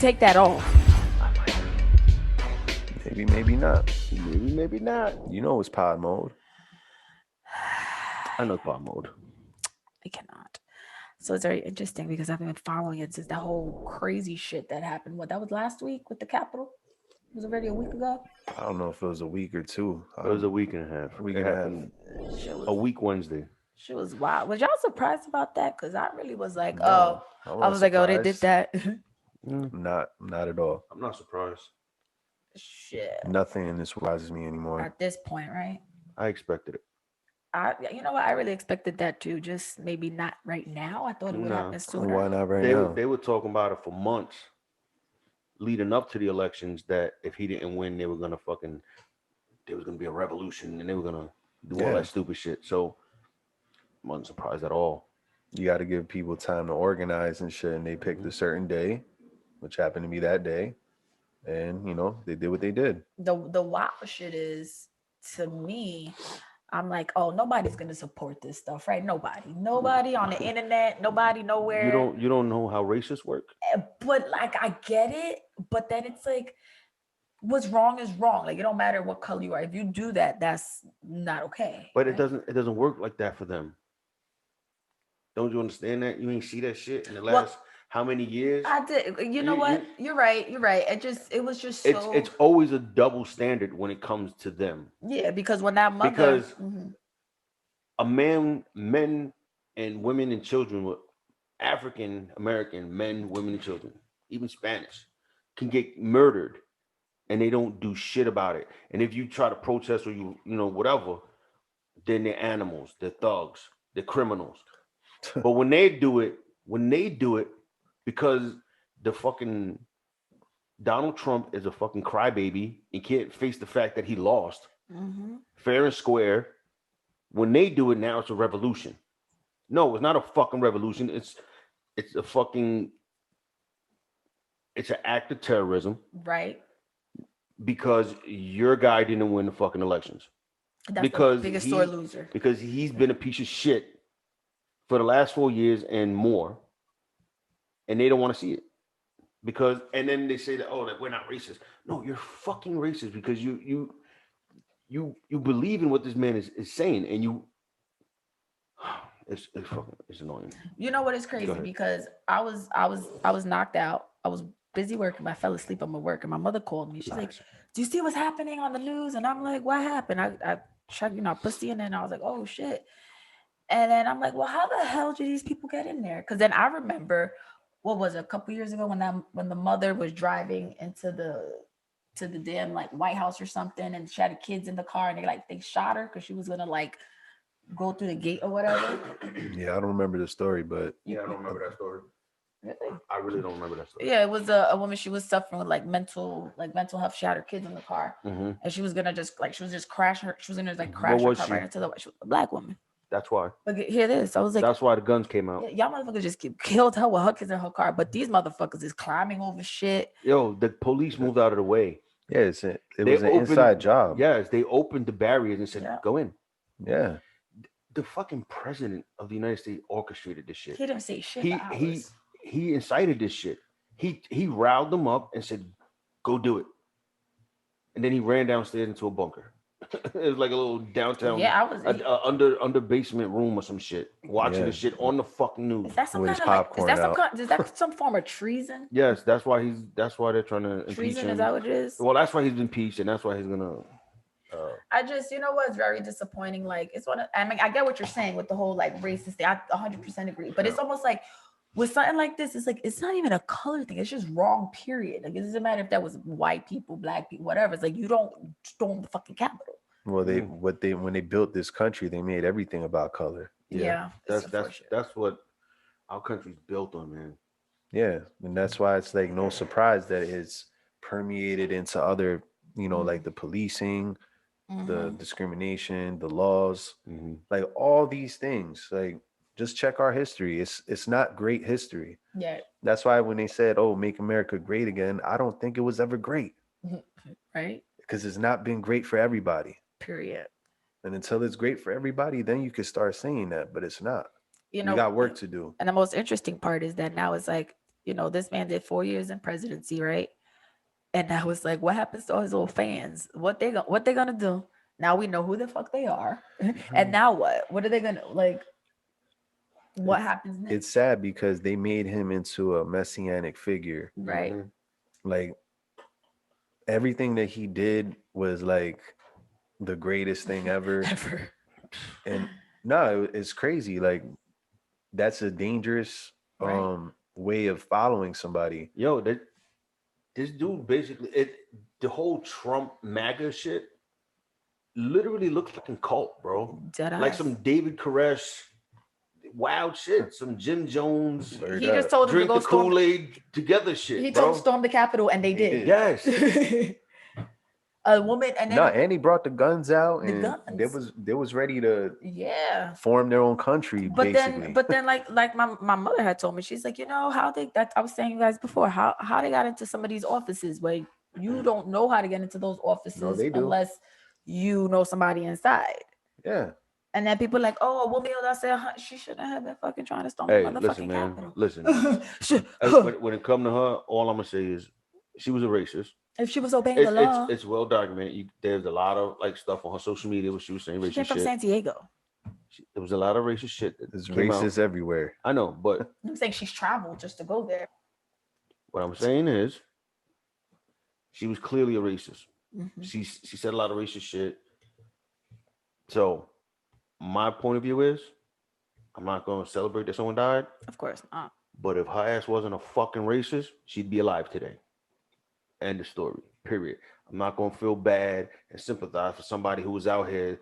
take that off. Maybe not. Maybe not. You know it's pod mode. I know pod mode. I cannot. So it's very interesting because I've been following it since the whole crazy shit that happened. What, that was last week with the Capitol? It was already a week ago. I don't know if it was a week or two. It was a week and a half. It happened a week Wednesday. She was wild. Was y'all surprised about that? Because I really was like, No, I was like, oh, they did that. Not at all. I'm not surprised. Shit. Nothing in this surprises me anymore. At this point, right? I expected it. You know what? I really expected that too. Just maybe not right now. I thought it would happen sooner. Why not right now? They were talking about it for months leading up to the elections, that if he didn't win, there was gonna be a revolution and they were gonna do all that stupid shit. So I wasn't surprised at all. You got to give people time to organize and shit, and they picked a certain day, which happened to be that day, and they did what they did. The wild shit is, to me, I'm like, oh, nobody's gonna support this stuff, right? Nobody on the internet, nobody nowhere. You don't know how racists work. But like, I get it, but then it's like, what's wrong is wrong. Like, it don't matter what color you are. If you do that, that's not okay. But right? It doesn't work like that for them. Don't you understand that? You ain't see that shit in the last how many years? I did. You know what? You're right. It was just so. It's always a double standard when it comes to them. Yeah, because when that mother. Men and women and children, African American men, women and children, even Spanish, can get murdered, and they don't do shit about it. And if you try to protest or you whatever, then they're animals, they're thugs, they're criminals. But when they do it, because the fucking Donald Trump is a fucking crybaby and can't face the fact that he lost fair and square. When they do it now, it's a revolution. No, it's not a fucking revolution. It's an act of terrorism. Right. Because your guy didn't win the fucking elections. That's because the biggest sore loser. Because he's been a piece of shit for the last 4 years and more, and they don't want to see it. And then they say that, that we're not racist. No, you're fucking racist because you believe in what this man is saying, and it's annoying. You know what is crazy? Because I was knocked out. I was busy working. I fell asleep on my work, and my mother called me. She's like, "Do you see what's happening on the news?" And I'm like, "What happened?" I checked, pussy, and then I was like, "Oh shit." And then I'm like, "Well, how the hell did these people get in there?" Because then I remember, what was it, a couple years ago when the mother was driving into the damn like White House or something, and she had the kids in the car, and they shot her because she was gonna like go through the gate or whatever. Yeah, I don't remember the story, but I don't remember that story. Really? I really don't remember that story. Yeah, it was a woman. She was suffering with mental health. She had her kids in the car, and she was gonna just crash her. She was gonna crash her car right into the. She was a black woman. That's why. But hear this. I was like, that's why the guns came out. Y'all motherfuckers just killed her with her kids in her car, but these motherfuckers is climbing over shit. Yo, the police moved out of the way. Yeah, it was an inside job. Yes, they opened the barriers and said, "Go in." Yeah. The fucking president of the United States orchestrated this shit. He didn't say shit. He incited this shit. He riled them up and said, "Go do it." And then he ran downstairs into a bunker. It was like a little downtown, under basement room or some shit, watching the shit on the fucking news. Is that some kind of is that some form of treason? Yes, that's why they're trying to impeach him. Is that what it is? Well, that's why he's impeached, and that's why he's gonna. I just, what's very disappointing. Like, I get what you're saying with the whole racist thing. I 100% agree, but it's almost like with something like this, it's like it's not even a color thing. It's just wrong. Period. Like, it doesn't matter if that was white people, black people, whatever. It's like you don't storm the fucking Capitol. Well, when they built this country, they made everything about color. Yeah, that's what our country's built on, man. Yeah, and that's why it's like no surprise that it's permeated into other, like the policing, the discrimination, the laws, like all these things. Like, just check our history. It's not great history. Yeah. That's why when they said, "Oh, make America great again," I don't think it was ever great. Right. Because it's not been great for everybody. Period. And until it's great for everybody, then you can start saying that, but it's not. You got work to do. And the most interesting part is that now it's like this man did 4 years in presidency, right? And I was like, what happens to all his old fans? What they gonna do? Now we know who the fuck they are. And now what? What are they gonna like? What happens next? It's sad because they made him into a messianic figure. Right. Like everything that he did was like the greatest thing ever. And no, it's crazy. Like that's a dangerous way of following somebody. Yo, this dude basically the whole Trump MAGA shit literally looks like a cult, bro. Like some David Koresh wild shit, some Jim Jones. He just told him drink to go the Kool-Aid together shit. He told him to storm the Capitol, and they did. Yes. A woman, and then and he brought the guns out, and they was ready to form their own country. But basically. then like my mother had told me, she's like, how they that I was saying you guys before, how they got into some of these offices where you don't know how to get into those offices unless you know somebody inside. Yeah. And then people like, oh, a woman, I said she shouldn't have been fucking trying to storm the motherfucking Capitol. Listen, when it come to her, all I'm gonna say is she was a racist. If she was obeying the law, it's well documented. There's a lot of like stuff on her social media where she was saying racist shit. She came from San Diego. There was a lot of racist shit. There's racist everywhere. I know, but I'm saying she's traveled just to go there. What I'm saying is, she was clearly a racist. Mm-hmm. She said a lot of racist shit. So, my point of view is, I'm not going to celebrate that someone died. Of course not. But if her ass wasn't a fucking racist, she'd be alive today. End of story. Period. I'm not going to feel bad and sympathize for somebody who was out here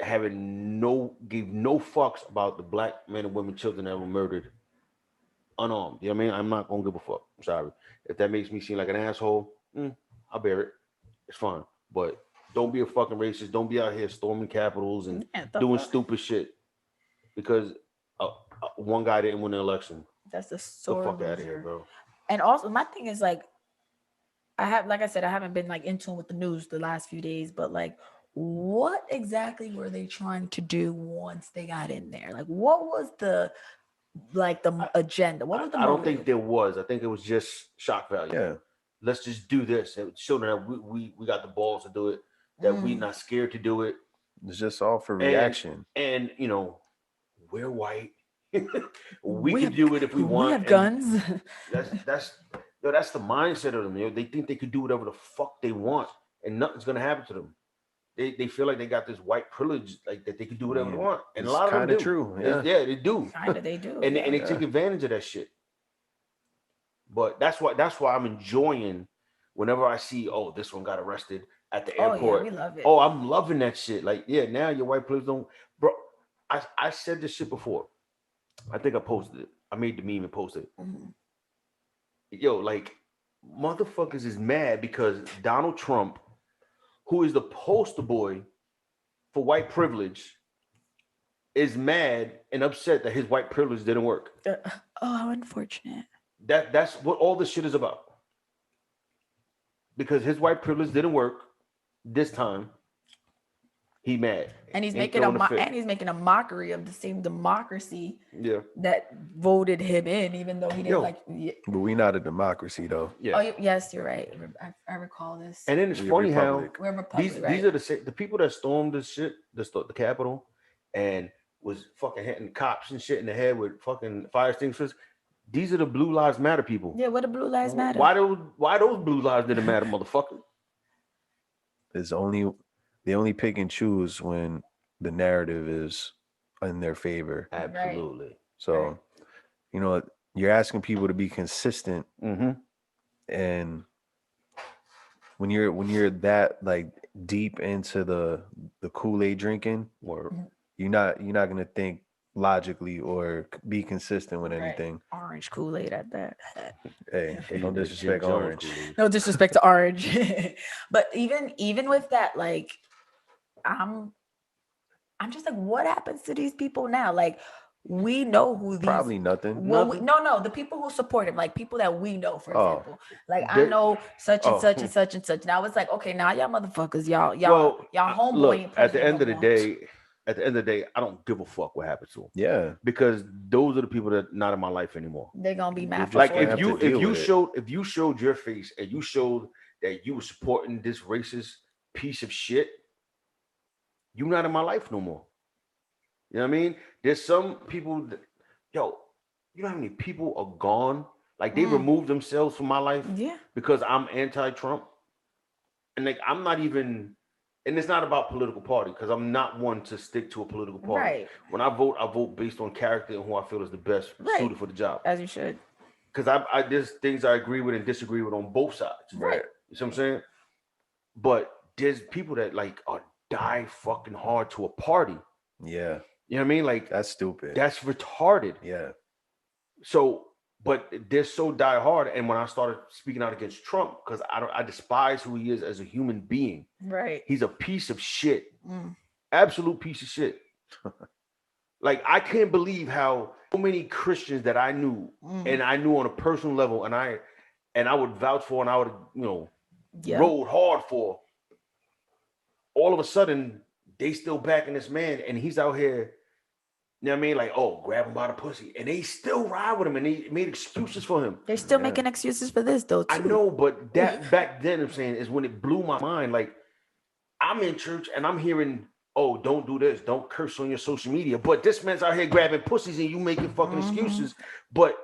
gave no fucks about the black men and women, children that were murdered unarmed. You know what I mean? I'm not going to give a fuck. I'm sorry. If that makes me seem like an asshole, I'll bear it. It's fine. But don't be a fucking racist. Don't be out here storming capitals and doing stupid shit because one guy didn't win the election. That's the story. Get the fuck out of here, bro. And also, my thing is like, I haven't been like in tune with the news the last few days, but like, what exactly were they trying to do once they got in there? Like, what was the agenda? What was the? I don't think there was. I think it was just shock value. Yeah. Let's just do this. It showed that we got the balls to do it. That we're not scared to do it. It's just all for reaction. And we're white. we can do it if we want. We have guns. That's the mindset of them. They think they could do whatever the fuck they want, and nothing's gonna happen to them. They feel like they got this white privilege, like that they can do whatever they want, and a lot of them do. True. Yeah, they do. Kinda, they do. And they take advantage of that shit. But that's why I'm enjoying whenever I see, this one got arrested at the airport. Yeah, we love it. I'm loving that shit. Like, now your white privilege don't, bro. I said this shit before. I think I posted it. I made the meme and posted it. Mm-hmm. Yo, like, motherfuckers is mad because Donald Trump, who is the poster boy for white privilege, is mad and upset that his white privilege didn't work. How unfortunate. That's what all this shit is about. Because his white privilege didn't work this time. He mad. And he's making a mockery of the same democracy that voted him in, even though he didn't But we're not a democracy, though. Yeah. Oh, yes, you're right. I recall this. And then it's funny how we're a republic, these are the people that stormed the shit, the Capitol, and was fucking hitting cops and shit in the head with fucking fire extinguishers. These are the Blue Lives Matter people. Yeah, what do Blue Lives Matter? Why those Blue Lives didn't matter, motherfucker? They only pick and choose when the narrative is in their favor. Absolutely. Right. So, you're asking people to be consistent, and when you're that like deep into the Kool-Aid drinking, you're not gonna think logically or be consistent with anything. Orange Kool-Aid at that. Hey, no disrespect orange. No disrespect to orange. But even with that, like, I'm just like, what happens to these people now? Like, we know who these probably nothing. Well, no, the people who support him, like people that we know, for example. Like, I know such and such and such and such. Now it's like, okay, now y'all motherfuckers, y'all homeboy. Look, at the end of the day, at the end of the day, I don't give a fuck what happens to them. Yeah. Because those are the people that are not in my life anymore. They're gonna be mad. Like have to deal with it. if you showed your face and you showed that you were supporting this racist piece of shit, you're not in my life no more. You know what I mean? There's some people that, yo, you know how many people are gone? Like they removed themselves from my life because I'm anti-Trump. And like I'm not even, and it's not about political party because I'm not one to stick to a political party. Right. When I vote based on character and who I feel is the best suited for the job. As you should. Because there's things I agree with and disagree with on both sides. Right. You see what I'm saying? But there's people that like are die fucking hard to a party. Yeah. You know what I mean? Like that's stupid. That's retarded. Yeah. So, but they're so die hard. And when I started speaking out against Trump, because I despise who he is as a human being. Right. He's a piece of shit. Absolute piece of shit. Like I can't believe how so many Christians that I knew and I knew on a personal level and I would vouch for and I would, rode hard for. All of a sudden, they still backing this man and he's out here, you know what I mean? Like, oh, grab him by the pussy. And they still ride with him and they made excuses for him. They're still making excuses for this though, too. I know, but that back then, I'm saying, is when it blew my mind. Like, I'm in church and I'm hearing, oh, don't do this. Don't curse on your social media. But this man's out here grabbing pussies and you making fucking excuses. But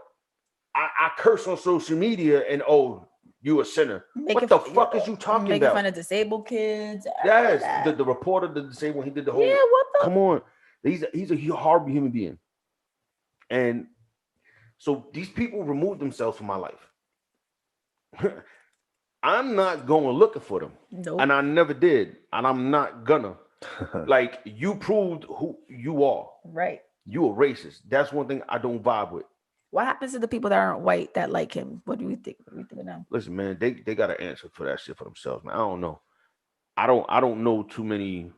I curse on social media and, oh, you a sinner. What the fuck is you talking about? Making fun of disabled kids. Yes, the reporter, the disabled, he did the whole. Yeah, what the? Come on, he's a horrible human being, and so these people removed themselves from my life. I'm not going looking for them, and I never did, and I'm not gonna. Like you proved who you are. Right. You a racist. That's one thing I don't vibe with. What happens to the people that aren't white that like him? What do we think? What do you think of them? Listen, man, they got to answer for that shit for themselves, man. I don't know. I don't know too many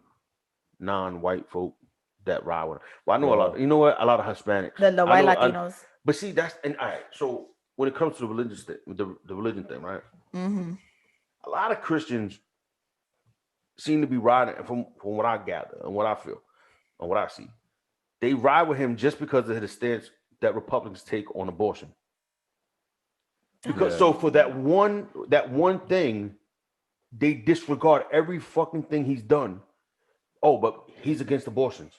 non-white folk that ride with him. Well, I know a lot. You know what? A lot of Hispanics. The white Latinos. But see, that's and all right. So when it comes to the religious thing, the religion thing, right? A lot of Christians seem to be riding from what I gather and what I feel and what I see. They ride with him just because of his stance that Republicans take on abortion. Because so for that one thing, they disregard every fucking thing he's done. Oh, but he's against abortions,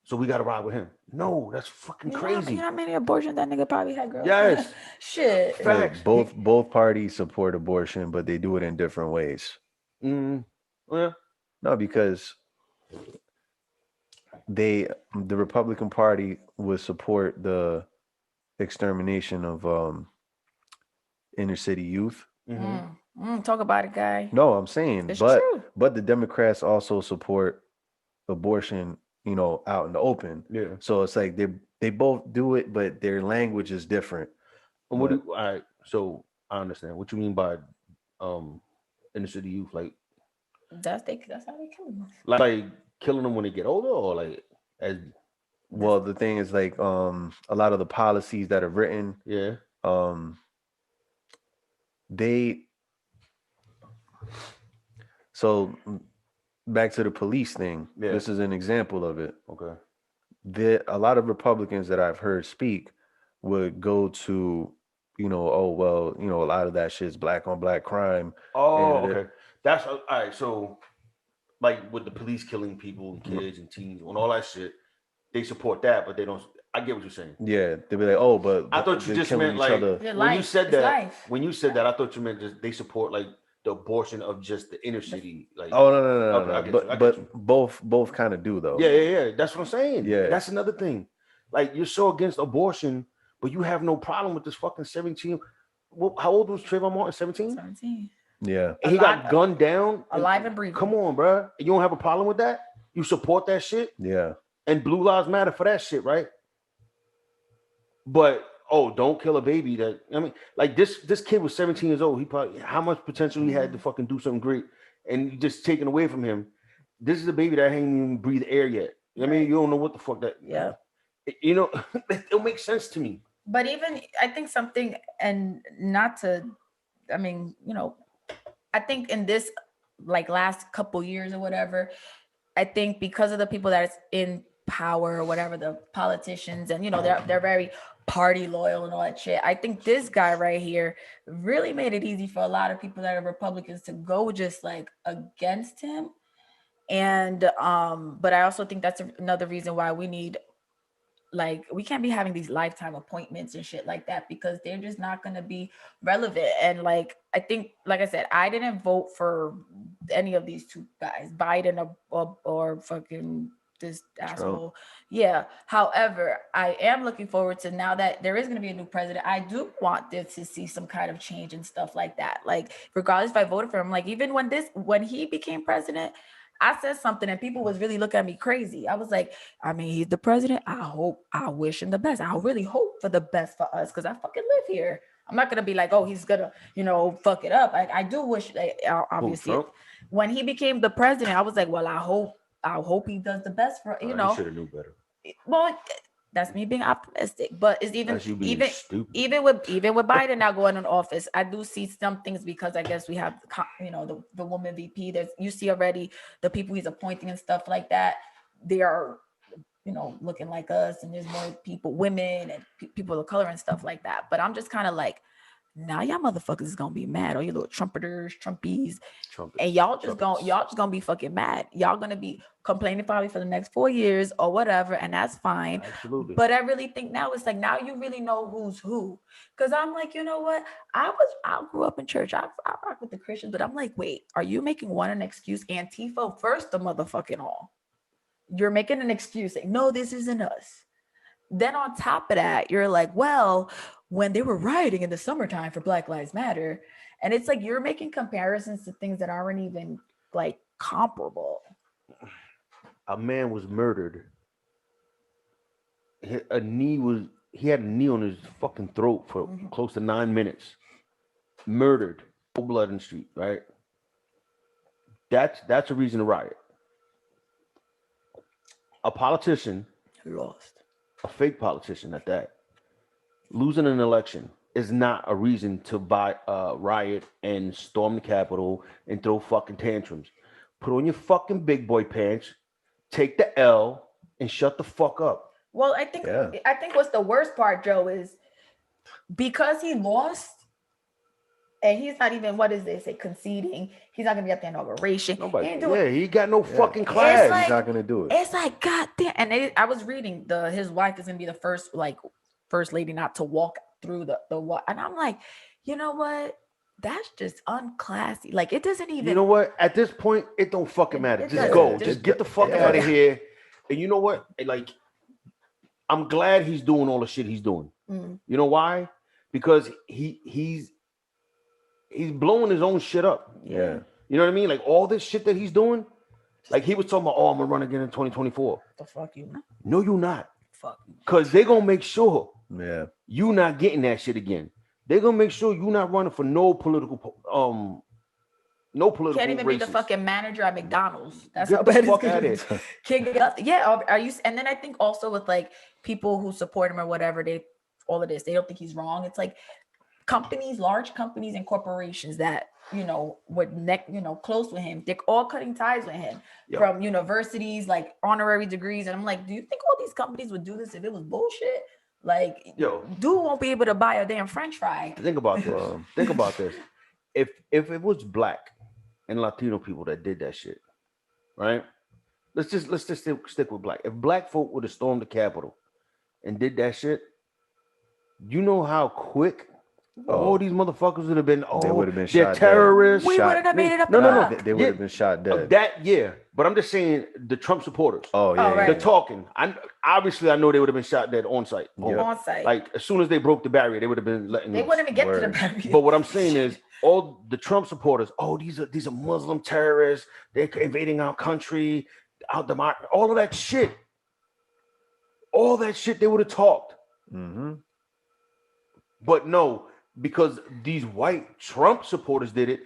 so we got to ride with him. No, that's fucking crazy. You know how many abortions that nigga probably had, girl? Yes. Shit. Facts. Both parties support abortion, but they do it in different ways. Yeah. No, because the Republican Party would support the extermination of inner city youth. Talk about it, guy. No, I'm saying, It's but true. but the Democrats also support abortion, out in the open. Yeah. So it's like they both do it, but their language is different. And all right, so I understand what you mean by inner city youth, like That's how they kill them. like killing them when they get older, or like as well, the thing is like a lot of the policies that are written, so back to the police thing. This is an example of it. Okay. A lot of Republicans that I've heard speak would go to, a lot of that shit's black on black crime. Oh, okay. That's all right. So like with the police killing people and kids and teens and all that shit, they support that, but they don't. I get what you're saying. Yeah, they'd be like, oh, but I thought you just meant like when you said that. When you said that, I thought you meant just they support like the abortion of just the inner city. Like, oh no. Okay, but both kind of do though. Yeah. That's what I'm saying. Yeah, that's another thing. Like you're so against abortion, but you have no problem with this fucking 17. How old was Trayvon Martin? 17. 17. Yeah, and he got gunned down, alive and breathing. Come on, bro. You don't have a problem with that? You support that shit? Yeah. And Blue Lives Matter for that shit, right? But don't kill a baby. That I mean, like this kid was 17 years old. He probably how much potential he had to fucking do something great, and you just taken away from him. This is a baby that ain't even breathe air yet. I mean, you don't know what the fuck that. Yeah. It'll make sense to me. But even I think something, and not to, I mean, I think in this like last couple years or whatever, I think because of the people that is in power or whatever, the politicians, and they're very party loyal and all that shit. I think this guy right here really made it easy for a lot of people that are Republicans to go just like against him. And but I also think that's another reason why we need, like, we can't be having these lifetime appointments and shit like that, because they're just not going to be relevant. And like, I think, like I said, I didn't vote for any of these two guys, Biden or fucking this asshole. Yeah. However, I am looking forward to, now that there is going to be a new president, I do want this to see some kind of change and stuff like that. Like, regardless if I voted for him, like, even when he became president, I said something and people was really looking at me crazy. I was like, I mean, he's the president. I wish him the best. I really hope for the best for us, because I fucking live here. I'm not gonna be like, oh, he's gonna, fuck it up. I do wish, obviously, when he became the president, I was like, well, I hope he does the best for, He should have knew better. Well, that's me being optimistic, but it's even with Biden now going in office, I do see some things, because I guess we have the woman VP. There's, you see already the people he's appointing and stuff like that. They are looking like us, and there's more people, women and people of color and stuff like that. But I'm just kind of like, now y'all motherfuckers is gonna be mad, all you little Trumpies, and y'all just gonna be fucking mad. Y'all gonna be complaining probably for the next 4 years or whatever, and that's fine. Absolutely. But I really think now it's like, now you really know who's who. Because I'm like, you know what? I grew up in church. I rock with the Christians, but I'm like, wait, are you making an excuse? Antifa first, the motherfucking all. You're making an excuse saying, no, this isn't us. Then on top of that, you're like, well, when they were rioting in the summertime for Black Lives Matter, and it's like, you're making comparisons to things that aren't even like comparable. A man was murdered. He had a knee on his fucking throat for close to 9 minutes. Murdered. No blood in the street, right? That's a reason to riot. A politician Lost. A fake politician at that, losing an election is not a reason to riot and storm the Capitol and throw fucking tantrums. Put on your fucking big boy pants, take the L, and shut the fuck up. Well, I think what's the worst part, Joe, is because he lost, and he's not even, what is they say, conceding. He's not gonna be at the inauguration. He got no fucking class. He's not gonna do it. It's like, goddamn. And I was reading his wife is gonna be the first lady not to walk through the walk, and I'm like, you know what? That's just unclassy. Like, it doesn't even. You know what? At this point, it don't fucking matter. Just go. Just get the fuck out of here. And you know what? Like, I'm glad he's doing all the shit he's doing. You know why? Because he's blowing his own shit up. Yeah. You know what I mean? Like, all this shit that he's doing. Like, he was talking about, oh, I'm gonna run again in 2024. The fuck you? No, you're not. Fuck. Because they're gonna make sure you not getting that shit again. They're gonna make sure you're not running for no political Can't even be the fucking manager at McDonald's. That's get how the bad fuck it's out gonna of be. Can't get up. Yeah. Are you? And then I think also with like people who support him or whatever, all of this, they don't think he's wrong. It's like large companies and corporations that were close with him. They're all cutting ties with him from universities, like honorary degrees. And I'm like, do you think all these companies would do this if it was bullshit? Like, dude won't be able to buy a damn French fry. Think about this. Think about this. If it was Black and Latino people that did that shit, right? Let's just stick with Black. If Black folk would have stormed the Capitol and did that shit, you know how quick all these motherfuckers would have been. They would have been they're shot terrorists. We wouldn't have made it up. No. They would have been shot dead. But I'm just saying the Trump supporters. Right. They're talking. I know they would have been shot dead on site. On site. Like, as soon as they broke the barrier, they would have been letting. They wouldn't even get to the barrier. But what I'm saying is, all the Trump supporters, these are Muslim terrorists. They're invading our country, all of that shit. All that shit they would have talked. Mm-hmm. But no, because these white Trump supporters did it.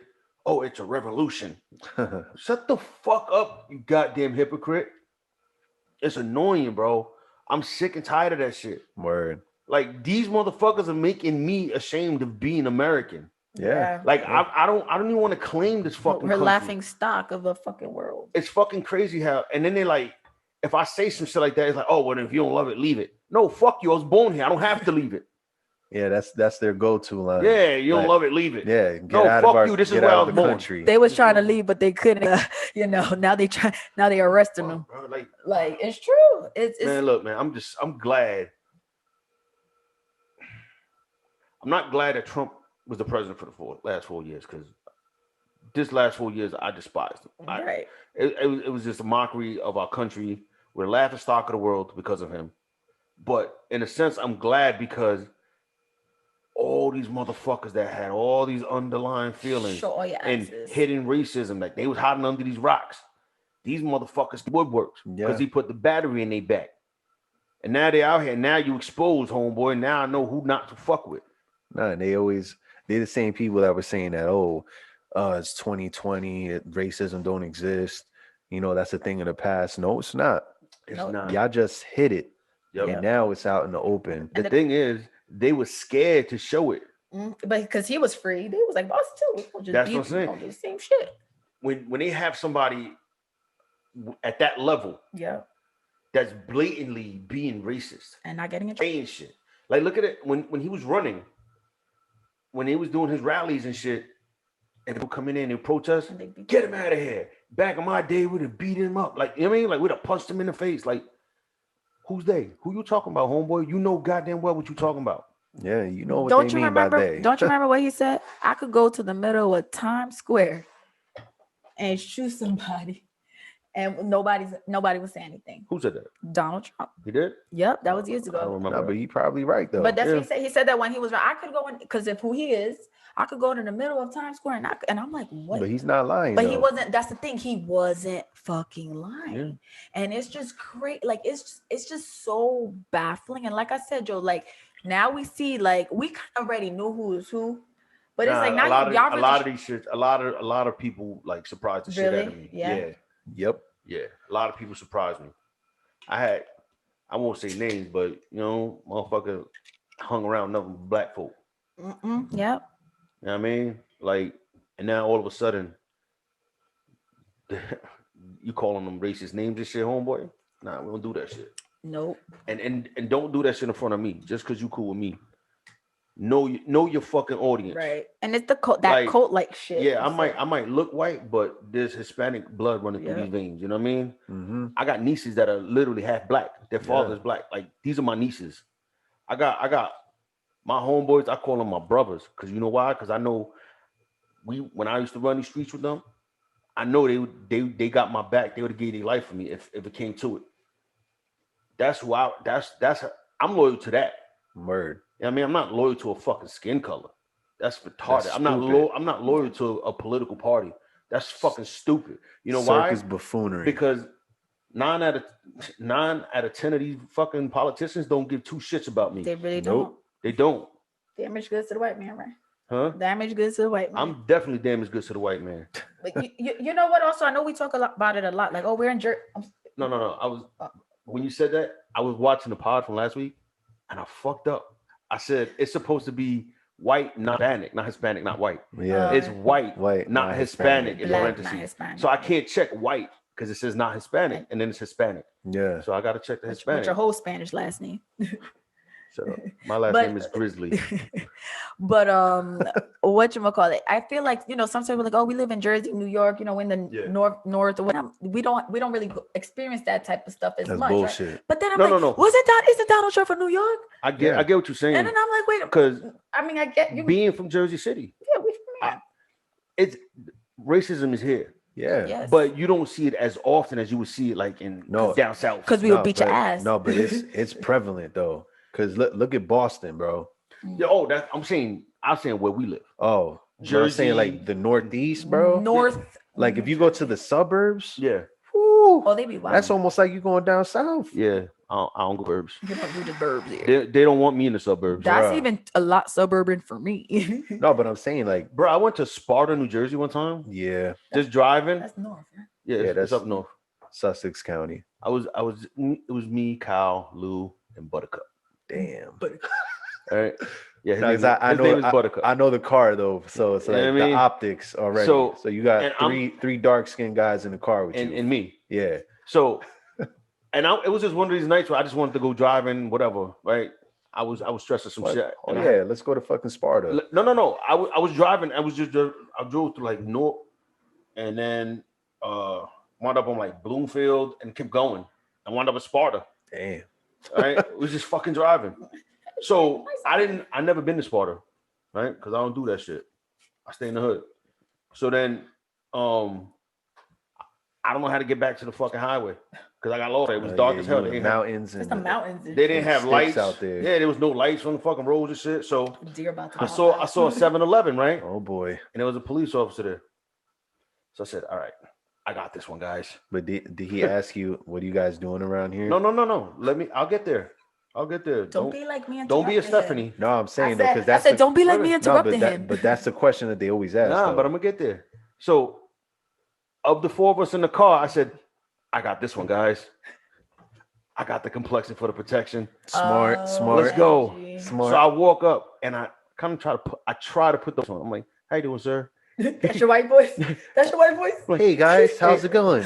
Oh, it's a revolution. Shut the fuck up, you goddamn hypocrite. It's annoying, bro. I'm sick and tired of that shit. Word. Like, these motherfuckers are making me ashamed of being American. Yeah. Like I don't even want to claim this fucking Her country. laughing stock of a fucking world. It's fucking crazy how, and then they like, if I say some shit like that, it's like, oh, well, if you don't love it, leave it. No, fuck you. I was born here. I don't have to leave it. Yeah, that's their go-to line. Yeah, you don't Like, love it, leave it. Yeah, get No, out fuck of our, you. This is get where I out was of the born. country. They was trying to leave, but they couldn't. Now they arresting them. Bro, Like it's true. It's man, look, man. I'm glad. I'm not glad that Trump was the president for the last 4 years, because this last 4 years I despised him. right. It was just a mockery of our country. We're the laughing stock of the world because of him. But in a sense, I'm glad because all these motherfuckers that had all these underlying feelings Show all your and asses. hidden racism, like they was hiding under these rocks. These motherfuckers woodworks because he put the battery in their back. And now they out here. Now you expose, homeboy. Now I know who not to fuck with. No, and they're the same people that were saying that, it's 2020, racism don't exist. That's a thing in the past. No, it's not. It's Nope. not. Y'all just hid it. Yep. And now it's out in the open. The thing is, they were scared to show it. But because he was free, they was like, boss too. We'll just That's be, what I'm saying. we'll do the same shit. When they have somebody at that level Yeah. that's blatantly being racist And not getting in trouble. saying shit. Like, look at it when he was running, when he was doing his rallies and shit, and people coming in and protest, And they'd be- get him out of here. Back in my day, we'd have beat him up. Like, you know what I mean? Like, we'd have punched him in the face. Like, who's they? Who you talking about, homeboy? You know goddamn well what you talking about. Yeah, you know what Don't they you mean remember? by they. Don't you remember what he said? I could go to the middle of Times Square and shoot somebody, and nobody would say anything. Who said that? Donald Trump. He did? Yep, that was years I don't ago. remember. No, but he probably right though. But that's Yeah. what he said. He said that when he was, I could go in because of who he is. I could go to the middle of Times Square and I'm like, what? But he's not lying. But though. he wasn't. That's the thing. He wasn't fucking lying, Yeah. and it's just great. Like it's just so baffling. And like I said, Joe, like now we see, like we kind of already knew who is who, but it's like now a lot of these shit. A lot of people like surprised the shit out of me. Yeah. Yeah. A lot of people surprised me. I won't say names, but motherfucker hung around nothing but black folk. Yep. You know what I mean? Like, and now all of a sudden, you calling them racist names and shit, homeboy? Nah, we don't do that shit. Nope. And don't do that shit in front of me just because you cool with me. Know your fucking audience. Right. And it's the cult like shit. Yeah, I might look white, but there's Hispanic blood running through these veins. You know what I mean? Mm-hmm. I got nieces that are literally half black. Their father's black. Like, these are my nieces. I got my homeboys. I call them my brothers because you know why? Because I know when I used to run these streets with them, I know they got my back. They would have gave their life for me if it came to it. That's I'm loyal to that. Word. I mean, I'm not loyal to a fucking skin color. That's retarded. That's I'm not loyal to a political party. That's fucking stupid. You know why? Circus buffoonery. Because 9 out of 10 of these fucking politicians don't give two shits about me. They really don't. They don't. Damage goods to the white man, right? Huh? Damage goods to the white man. I'm definitely damaged goods to the white man. But you know what? Also, I know we talk about it a lot. Like, we're in No. I was when you said that, I was watching the pod from last week, and I fucked up. I said it's supposed to be white, not Hispanic, not white. Yeah, it's white, not Hispanic in parentheses. Hispanic. So I can't check white because it says not Hispanic, and then it's Hispanic. Yeah. So I got to check the Hispanic. What's your whole Spanish last name? So my last name is Grizzly. But whatchamacallit? I feel like, sometimes we're like, we live in Jersey, New York, in the north or whatever. We don't really experience that type of stuff as That's much. bullshit. Right? But then I'm No. Was it Donald Trump from New York? I get what you're saying. And then I'm like, wait, because I get you being from Jersey City. Yeah, we from here. It's racism is here. Yeah. Yes. But you don't see it as often as you would see it like in down south. Because we would beat your ass. No, but it's prevalent though. Because look at Boston, bro. Yeah, I'm saying where we live. Oh, Jersey. I'm saying like the Northeast, bro. North. Like if you go to the suburbs, yeah. Whoo, Oh, they be wild. that's almost like you going down south. Yeah, I don't go burbs. You don't do the burbs here. They don't want me in the suburbs. That's Bruh. even a lot suburban for me. No, but I'm saying like, Bro, I went to Sparta, New Jersey one time. yeah, Just driving. That's north. Right? Yeah, that's that's up north. Sussex County. It was me, Kyle, Lou, and Buttercup. Damn. All right. Yeah, No, 'cause his name is I Buttercup. know the car though, so it's You know like what I the mean? optics already. So- So you got and I'm- three dark skinned guys in the car with you. and me. Yeah. So, it was just one of these nights where I just wanted to go driving, whatever, right? I was stressed with some What? shit. Oh and yeah, let's go to fucking Sparta. No. I was driving. I drove through like North, and then wound up on like Bloomfield and kept going. I wound up at Sparta. Damn. Right? It was just fucking driving. So I never been to Sparta, right? Because I don't do that shit. I stay in the hood. So then I don't know how to get back to the fucking highway because I got lost. It was dark as hell. The mountains and It's the mountains. They didn't have sticks lights out there. Yeah, there was no lights on the fucking roads and shit. So Deer about to I saw a 7-Eleven, right? Oh boy. And there was a police officer there. So I said, all right, I got this one, guys. But did he ask you what are you guys doing around here? No. I'll get there. Don't be like me. Don't be a interrupting him. Stephanie. No, I'm saying I though, said, because that's don't be like me No, interrupting but him. but that's the question that they always ask. Nah, though. but I'm gonna get there. So of the four of us in the car, I said, I got this one, guys. I got the complexion for the protection. smart. Let's go. Smart. So I walk up and I kind of try to put those on. I'm like, how you doing, sir? That's your white voice. That's your white voice. Like, Hey guys, how's it going?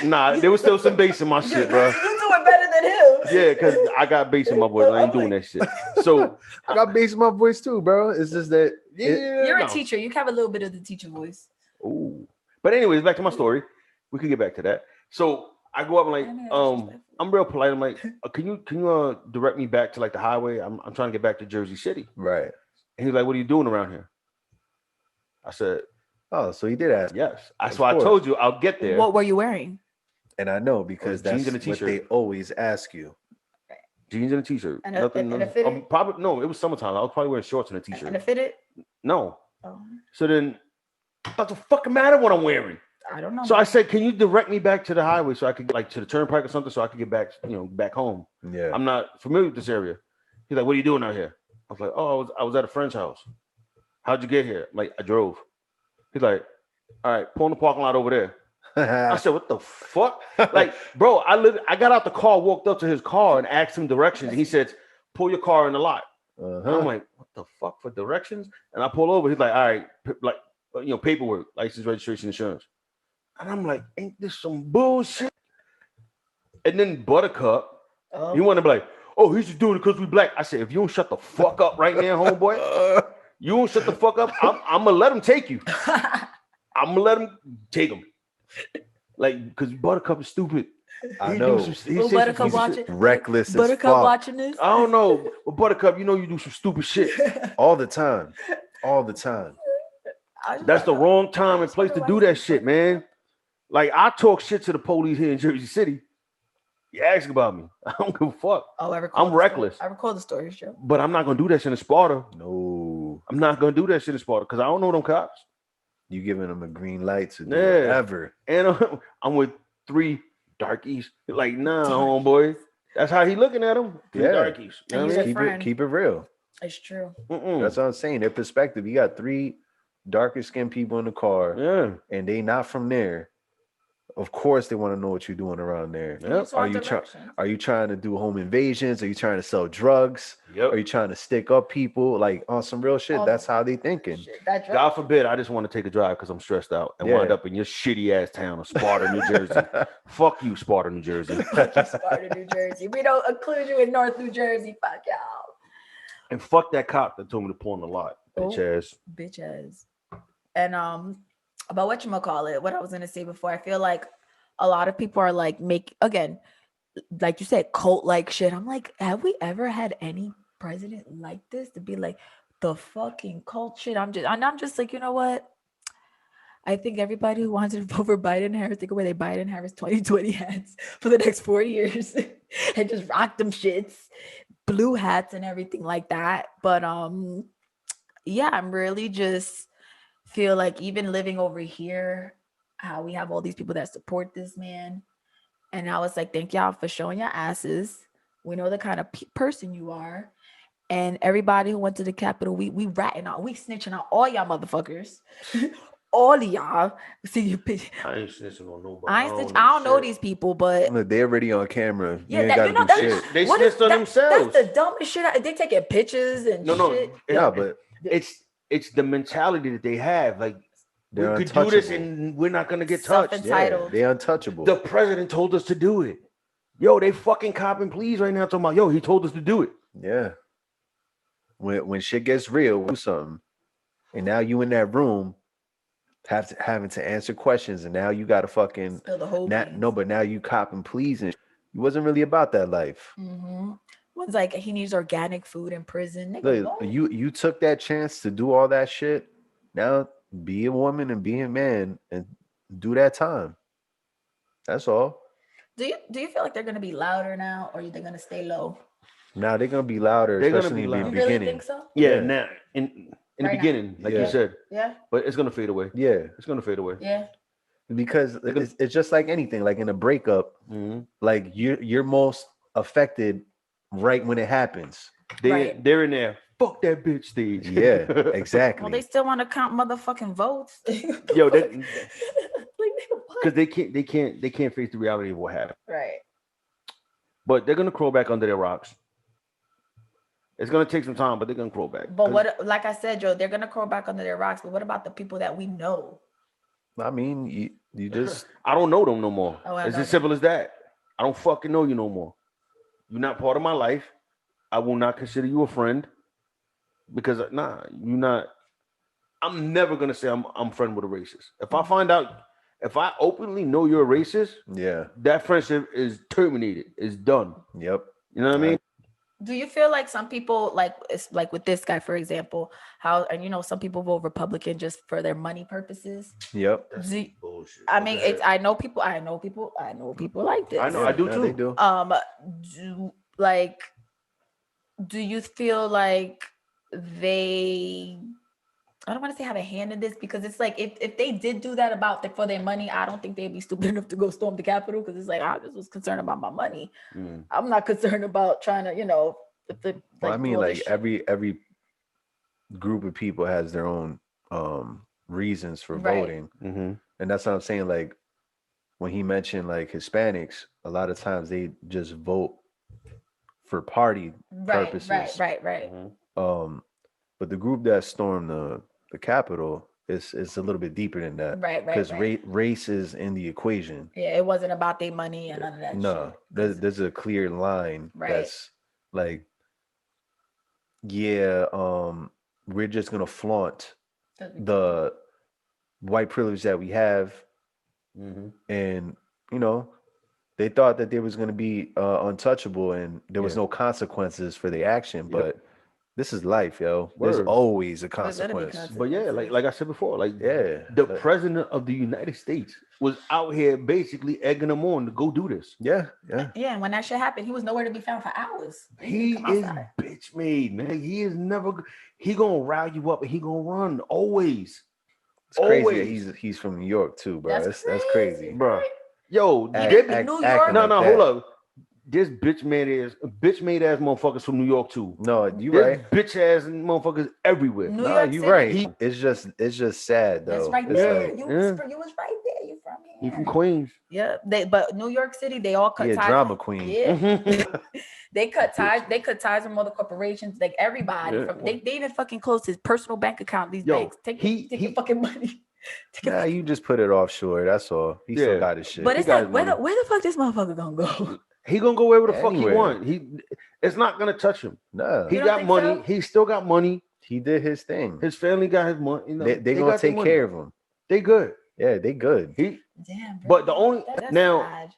Nah, there was still some bass in my shit, bro. You doing better than him. Yeah, because I got bass in my voice. I ain't doing that shit. So I got bass in my voice too, bro. It's just that You're no. a teacher. You can have a little bit of the teacher voice. Ooh. But anyways, back to my story. We could get back to that. So I go up and like, I'm real polite. I'm like, can you direct me back to like the highway? I'm trying to get back to Jersey City. right. And he's like, what are you doing around here? I said, Oh, so he did ask. yes. That's Of why I course. told you I'll get there. What were you wearing? And I know because Jeans that's and a what t-shirt. they always ask you. Jeans and a t-shirt. And a fitted? Probably no, it was summertime. I was probably wearing shorts and a t-shirt. And a fitted? No. Oh, So then what the fucking matter what I'm wearing? I don't know. So I said, can you direct me back to the highway so I could get like to the turnpike or something so I could get back, back home. Yeah. I'm not familiar with this area. He's like, what are you doing out here? I was like, oh, I was at a friend's house. How'd you get here? I'm like, I drove. He's like, all right, pull in the parking lot over there. I said, what the fuck? Like, bro, I got out the car, walked up to his car and asked him directions. And he said, pull your car in the lot. And I'm like, what the fuck for directions? And I pull over. He's like, all right, like, paperwork, license, registration, insurance. And I'm like, ain't this some bullshit? And then Buttercup, he wanted to be like, oh, he's just doing it because we black. I said, if you don't shut the fuck up right now, homeboy, you don't shut the fuck up, I'm going to let him take you. I'm going to let him take him. Like, because Buttercup is stupid. I know. Will Buttercup watching? Reckless as Buttercup fuck. watching this? I don't know. But Buttercup, you do some stupid shit. All the time. All the time. That's the wrong time and place to do that shit, man. Like, I talk shit to the police here in Jersey City. You ask about me. I don't give a fuck. Oh, I'm reckless. I recall the story, show. But I'm not going to do that shit in Sparta. No. I'm not going to do that shit in Sparta because I don't know them cops. You giving them a green light to do Yeah. whatever. And I'm with 3 darkies. Like, nah, homeboy. That's how he looking at them. 3 Yeah. darkies. You know And what he's I mean? friend. Keep it real. It's true. That's what I'm saying. Their perspective. You got 3 darker skinned people in the car, Yeah. and they not from there. Of course, they want to know what you're doing around there. Yep. Are you trying to do home invasions? Are you trying to sell drugs? Yep. Are you trying to stick up people? Like on some real shit. That's how they thinking. Shit, that drug- God forbid I just want to take a drive because I'm stressed out and wind up in your shitty ass town of Sparta, New Jersey. Fuck you, Sparta, New Jersey. Sparta, New Jersey. We don't include you in North New Jersey. Fuck y'all. And fuck that cop that told me to pull in the lot. Bitch ass. Bitch ass. And about whatchamacallit, what I was gonna say before, I feel like a lot of people are like like you said, cult like shit. I'm like, have we ever had any president like this to be like the fucking cult shit? I'm just like, you know what? I think everybody who wants to vote for Biden and Harris, take away their Biden Harris 2020 hats for the next 4 years and just rock them shits, blue hats and everything like that. But yeah, I'm really just feel like even living over here, how we have all these people that support this man. And I was like, thank y'all for showing your asses. We know the kind of person you are. And everybody who went to the Capitol, we ratting out, we snitching out all y'all motherfuckers. all of y'all see you pitch. I ain't snitching on nobody. I don't know these people, but Look, they're already on camera. yeah, You ain't that, gotta you know, do that's shit. They what is snitched on that- themselves. That's the dumbest shit. They taking pictures and shit. Yeah, but it's the mentality that they have. Like we they're could do this untouchable. and we're not gonna get touched. Yeah, Self-entitled. they're untouchable. The president told us to do it. Yo, they fucking copping pleas right now talking about, yo, he told us to do it. Yeah. When shit gets real, do something. And now you in that room having to answer questions, and now you gotta fucking Spill the whole not, beans. no, but now you copping pleas, and you wasn't really about that life. One's like he needs organic food in prison. Nigga, Look, no. you took that chance to do all that shit. Now be a woman and be a man and do that time. That's all. Do you feel like they're gonna be louder now, or are they gonna stay low? Now they're gonna be louder, They're gonna especially be in the loud. You really beginning. think so? Yeah, Yeah. now in the Right now. beginning, like Yeah. you said. Yeah. But it's gonna fade away. Yeah, It's gonna fade away. Yeah. because it's just like anything. Like in a breakup, Mhm. like you're most affected right when it happens. Right. They're in there. Fuck that bitch stage. Yeah, exactly. Well, they still want to count motherfucking votes. Yo, Like, nigga, what? because they can't face the reality of what happened. Right. But they're gonna crawl back under their rocks. It's gonna take some time, but they're gonna crawl back. But what, like I said, Joe, they're gonna crawl back under their rocks. But what about the people that we know? I mean, you just I don't know them no more. Oh, I It's know as simple as that. I don't fucking know you no more. You're not part of my life. I will not consider you a friend because you're not. I'm never gonna say I'm friend with a racist. If I find out, if I openly know you're a racist, yeah, that friendship is terminated. It's done. yep. You know what I mean? Do you feel like some people, like it's like with this guy, for example, and some people vote Republican just for their money purposes? Yep. Bullshit. I mean, I know people like this. I know. I do too. They do. Do you feel like they, I don't want to say have a hand in this, because it's like if they did do that for their money, I don't think they'd be stupid enough to go storm the Capitol, because it's like, I just was concerned about my money. I'm not concerned about trying to, Well, I mean, do all like this shit. every group of people has their own reasons for Right. voting, Mm-hmm. and that's what I'm saying. Like when he mentioned like Hispanics, a lot of times they just vote for party purposes. Right. Mm-hmm. But the group that stormed the Capitol is a little bit deeper than that, Right. because race is in the equation. Yeah, it wasn't about their money and none of that No, shit. there's a clear line Right. that's like, yeah, we're just gonna flaunt the white privilege that we have, Mm-hmm. and they thought that they was gonna be untouchable and there was no consequences for the action, but this is life, yo. There's Word. always a There's gonna be consequence. But yeah, like I said before, like Yeah, the president of the United States was out here basically egging them on to go do this. yeah. Yeah, and when that shit happened, he was nowhere to be found for hours. He didn't come is outside. bitch made, man. He is never. He gonna rile you up and he gonna run always. It's crazy Always. that he's from New York too, bro. That's That's crazy. Bro. Yo, Act- get me. act- New acting York? No, like no, that. hold up. This bitch made ass motherfuckers from New York too. No, you There's right. bitch ass motherfuckers everywhere. New No, York you City. right. It's just sad though. That's right It's there. like, You was right there. You from He here. from Queens. Yeah, but New York City, they all cut yeah, ties. drama queen. Yeah, Mhm. they cut ties. They cut ties from other corporations. Like everybody Yeah. from they even fucking closed his personal bank account. These Yo, banks take he- your fucking money. Take your Nah, fucking- you just put it offshore. That's all. He still Yeah. got his shit. but he it's got like his where the, money. where the fuck this motherfucker gonna go? He gonna go wherever the fuck Anywhere. he want. It's not gonna touch him. Nah, He You don't got think money. so? He still got money. he did his thing. His family got his money. You know, They got gonna their take money. care of him. They good. Yeah, they good. He. Damn, bro. But the only That's now sad.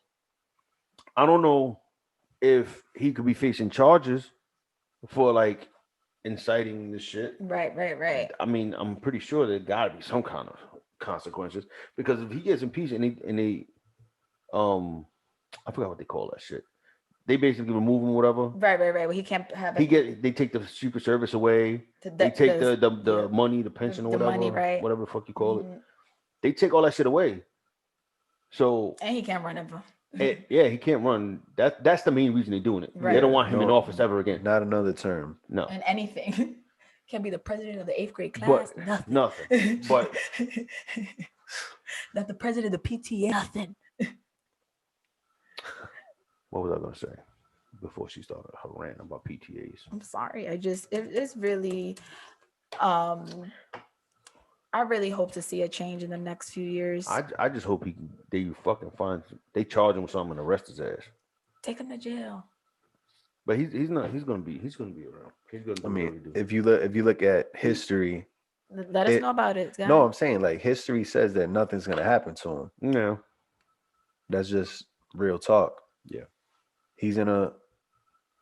I don't know if he could be facing charges for like inciting this shit. Right. I mean, I'm pretty sure there gotta be some kind of consequences because if he gets impeached and they I forgot what they call that shit. They basically remove him, whatever. Right. Well, he can't have it. They take the Secret Service away. The- They take the- the yeah. money, the pension, or The whatever, money, right. whatever the fuck you call it. Mhm. They take all that shit away. So And he can't run ever. yeah, he can't run. That's the main reason they're doing it. They Right. don't want him in No. office ever again. Not another term. No. And anything. Can't be the president of the 8th grade class. But nothing. But not the president of the PTA. Nothing. what was I gonna say before she started her rant about PTAs? I'm sorry. It's really I really hope to see a change in the next few years. I just hope they fucking they charge him with something and arrest his ass. Take him to jail. But he's gonna be around. He's gonna. I mean, if you look at history, let us know about it. Guys. No, I'm saying like history says that nothing's gonna happen to him. No, that's just real talk. Yeah, he's gonna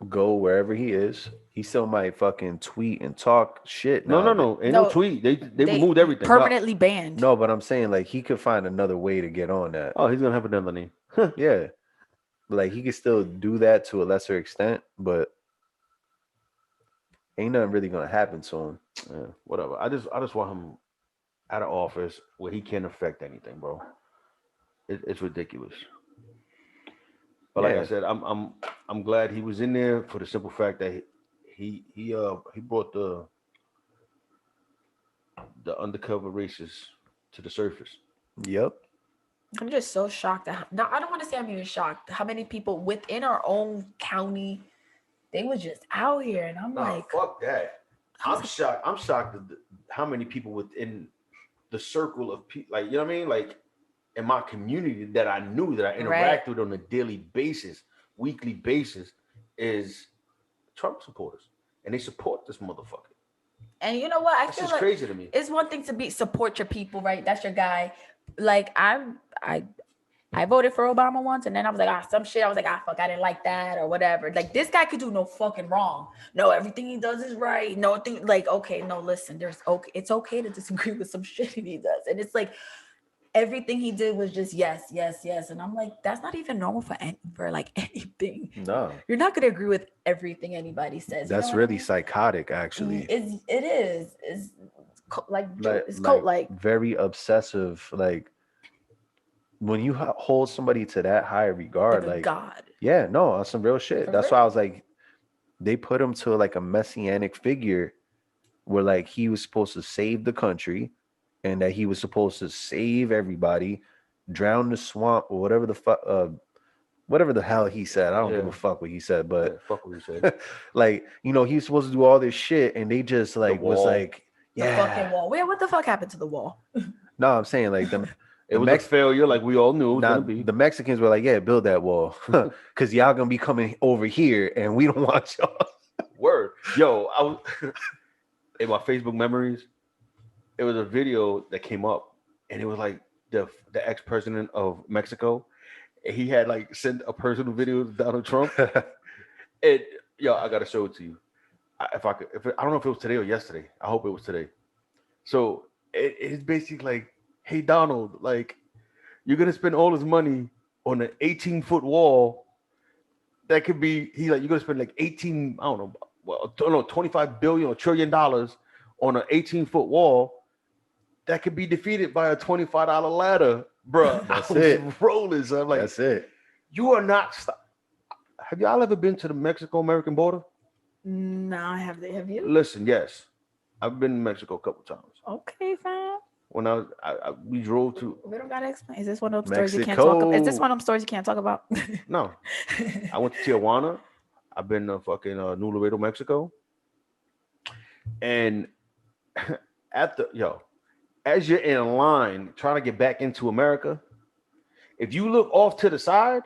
go wherever he is. He still might fucking tweet and talk shit. No, ain't no tweet. They removed everything. Permanently banned. No, but I'm saying like he could find another way to get on that. Oh, he's gonna have another name. Yeah, like he could still do that to a lesser extent, but ain't nothing really gonna happen to him. Yeah, whatever. I just want him out of office where he can't affect anything, bro. It's ridiculous. But like I said, I'm glad he was in there for the simple fact that he brought the undercover racists to the surface. Yep. I'm just so shocked. No, I don't want to say I'm even shocked. How many people within our own county, they were just out here, and I'm like, fuck that. I'm shocked. I'm shocked at how many people within the circle of people, like, you know what I mean, like in my community that I knew, that I interact with on a daily basis, weekly basis, is Trump supporters, and they support this motherfucker. And you know what? I That's feel just like crazy to me. It's one thing to support your people, right? That's your guy. Like I voted for Obama once, and then I was like, some shit. I was like, fuck, I didn't like that or whatever. Like, this guy could do no fucking wrong. No, everything he does is right. No thing, like, okay, no, listen, it's okay to disagree with some shit he does. And it's like everything he did was just yes. And I'm like, that's not even normal for like anything. No. You're not gonna agree with everything anybody says. That's really psychotic, actually. It is. It's cult-like. Very obsessive, like when you hold somebody to that high regard, like God. Yeah, no, on some real shit. That's why I was like, they put him to like a messianic figure where like he was supposed to save the country and that he was supposed to save everybody, drown the swamp or whatever the fuck, whatever the hell he said. I don't give a fuck what he said, but fuck what he said. Like, you know, he's supposed to do all this shit and they just like was like, the fucking wall. What the fuck happened to the wall? No, I'm saying like them. It was a failure, like we all knew it was gonna be. The Mexicans were like, yeah, build that wall. Because y'all gonna be coming over here and we don't want y'all. Word. Yo, I was in my Facebook memories, it was a video that came up and it was like the ex-president of Mexico. And he had like sent a personal video to Donald Trump. And yo, I gotta show it to you. I don't know if it was today or yesterday. I hope it was today. So it's basically like, hey, Donald, like, you're going to spend all this money on an 18-foot wall that could be, you're going to spend like 25 billion or $1 trillion on an 18-foot wall that could be defeated by a $25 ladder, bro. That's it. Rolling, so I'm like, that's it. You are not. Have y'all ever been to the Mexico-American border? No, I haven't. Have you? Listen, yes. I've been to Mexico a couple times. Okay, fine. When we drove to. We don't gotta explain. Is this one of those stories you can't talk about? Is this one of them stories you can't talk about? No. I went to Tijuana. I've been to fucking New Laredo, Mexico. And as you're in line trying to get back into America, if you look off to the side,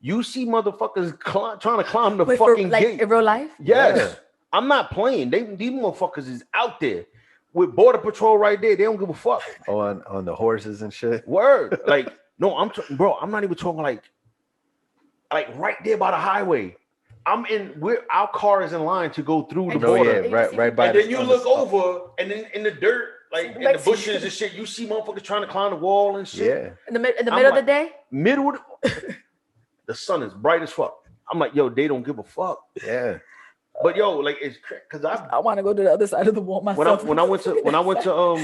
you see motherfuckers trying to climb the fucking gate. In real life? Yes. Yeah. I'm not playing. These motherfuckers is out there with border patrol right there. They don't give a fuck. Oh, on the horses and shit. Word. Like, no, I'm not even talking like right there by the highway. Our car is in line to go through the border. Yeah, right by. And then you look over, and then in the dirt, like in the bushes and shit, you see motherfuckers trying to climb the wall and shit. Yeah. In the middle of the day? The sun is bright as fuck. I'm like, yo, they don't give a fuck. Yeah. But yo, like, it's because I want to go to the other side of the wall myself. When I went to I want to go to the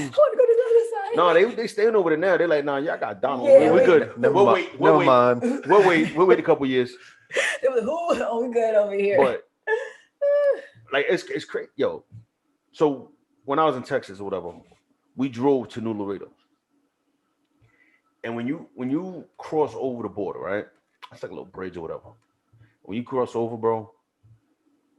other side. No, they staying over there now. They're like, nah, y'all got Donald. Yeah, we good. We'll wait a couple years. They were like, we good over here. But like, it's crazy, yo. So when I was in Texas or whatever, we drove to New Laredo. And when you cross over the border, right? It's like a little bridge or whatever. When you cross over, bro,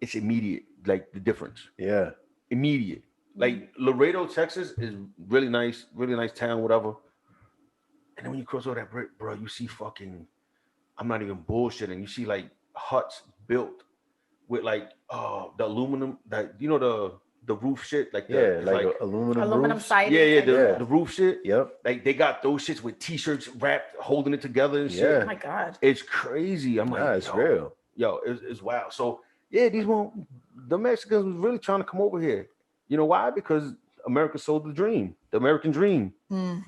it's immediate, like the difference. Yeah. Immediate. Like Laredo, Texas is really nice town, whatever. And then when you cross over that bridge, bro, you see fucking, I'm not even bullshitting. You see like huts built with like the aluminum, that you know the roof shit, like like aluminum roofs. siding. Yeah, the roof shit. Yep. Like they got those shits with t-shirts wrapped, holding it together and shit. Oh my God. It's crazy. I'm like, it's real. Yo, it's wild. So yeah, the Mexicans was really trying to come over here. You know why? Because America sold the dream, the American dream.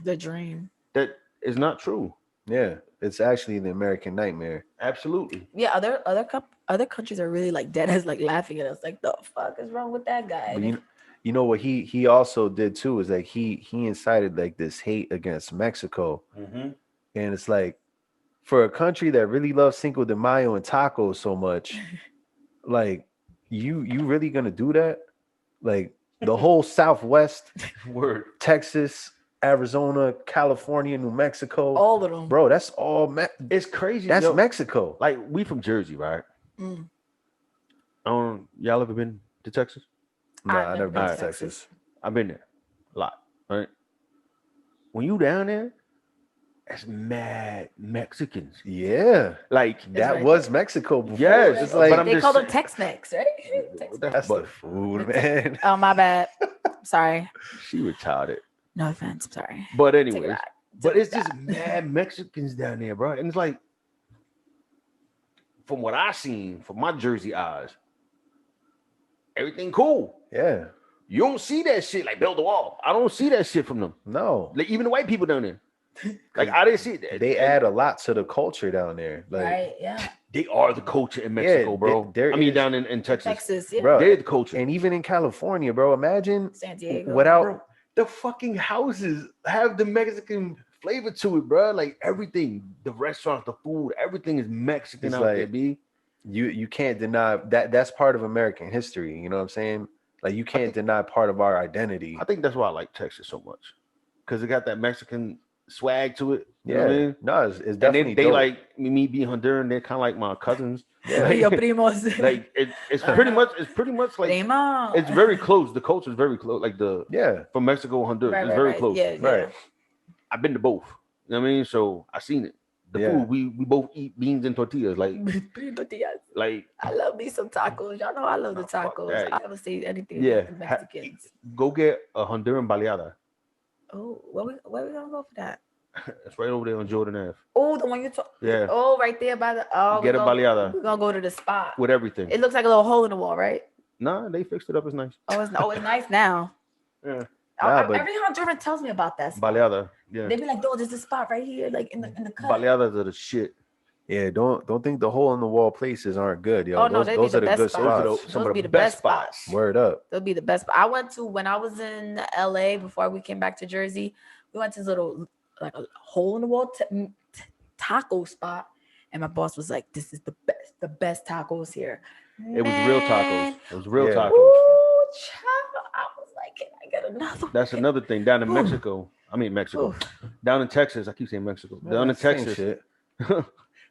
The dream. That is not true. Yeah, it's actually the American nightmare. Absolutely. Yeah, other countries are really like dead as like laughing at us. Like, the fuck is wrong with that guy? But you know what he also did too is like he incited like this hate against Mexico, and it's like for a country that really loves Cinco de Mayo and tacos so much, like you really gonna do that? Like the whole Southwest, Texas, Arizona, California, New Mexico, all of them, bro. That's all. It's crazy. That's Mexico. Like we from Jersey, right? Y'all ever been to Texas? No, I never been to Texas. I've been there a lot. Right? When you down there, that's mad Mexicans. Yeah, like that was Mexico before. Yes, it's like they call them Tex-Mex, right? That's the food, man. Oh, my bad. Sorry. She retarded. No offense. I'm sorry. But anyways, but it's just mad Mexicans down there, bro. And it's like, from what I seen, from my Jersey eyes, everything cool. Yeah. You don't see that shit like build a wall. I don't see that shit from them. No. Like even the white people down there. Like I didn't see it. They add a lot to the culture down there. Like, right, yeah. They are the culture in Mexico, bro. I mean, down in Texas. Texas, yeah. Bro, they're the culture. And even in California, bro. Imagine San Diego. Without bro, the fucking houses have the Mexican flavor to it, bro. Like everything, the restaurants, the food, everything is Mexican out there, B. You can't deny that that's part of American history. You know what I'm saying? Like you can't deny part of our identity. I think that's why I like Texas so much, because it got that Mexican swag to it. You know what I mean? No, it's definitely. And they like me being Honduran. They're kind of like my cousins. Yeah. Like, Your primos. Like it's pretty much like Primo. it's very close. The culture is very close. Like from Mexico, Honduras, it's very close. Yeah, right. I've been to both. You know what I mean? So I seen it. The food, we both eat beans and tortillas. Like like I love me some tacos. Y'all know I love the tacos. I would say anything. Yeah, about the Mexicans. Go get a Honduran baleada. Oh, where we gonna go for that? It's right over there on Jordan Ave. Oh, the one you talk. Yeah. Oh, right there by the. Oh, get a baleada. We're gonna go to the spot with everything. It looks like a little hole in the wall, right? Nah, they fixed it up. It's nice. Oh, it's nice now. Yeah. Every Honduran tells me about that spot. Baleada. Yeah. They be like, "Oh, there's a spot right here, like in the cut." Baleadas are the shit. Yeah, don't think the hole in the wall places aren't good, yo. Oh no, those are the good spots. Those be the best spots. Word up. They'll be the best. I went to when I was in LA before we came back to Jersey. We went to this little like a hole in the wall taco spot, and my boss was like, "This is the best tacos here." It was real tacos. It was real tacos. Ooh, child. I was like, "Can I get another one?" That's another thing down in Mexico. I mean Mexico. Down in Texas, I keep saying Mexico. Down in Texas,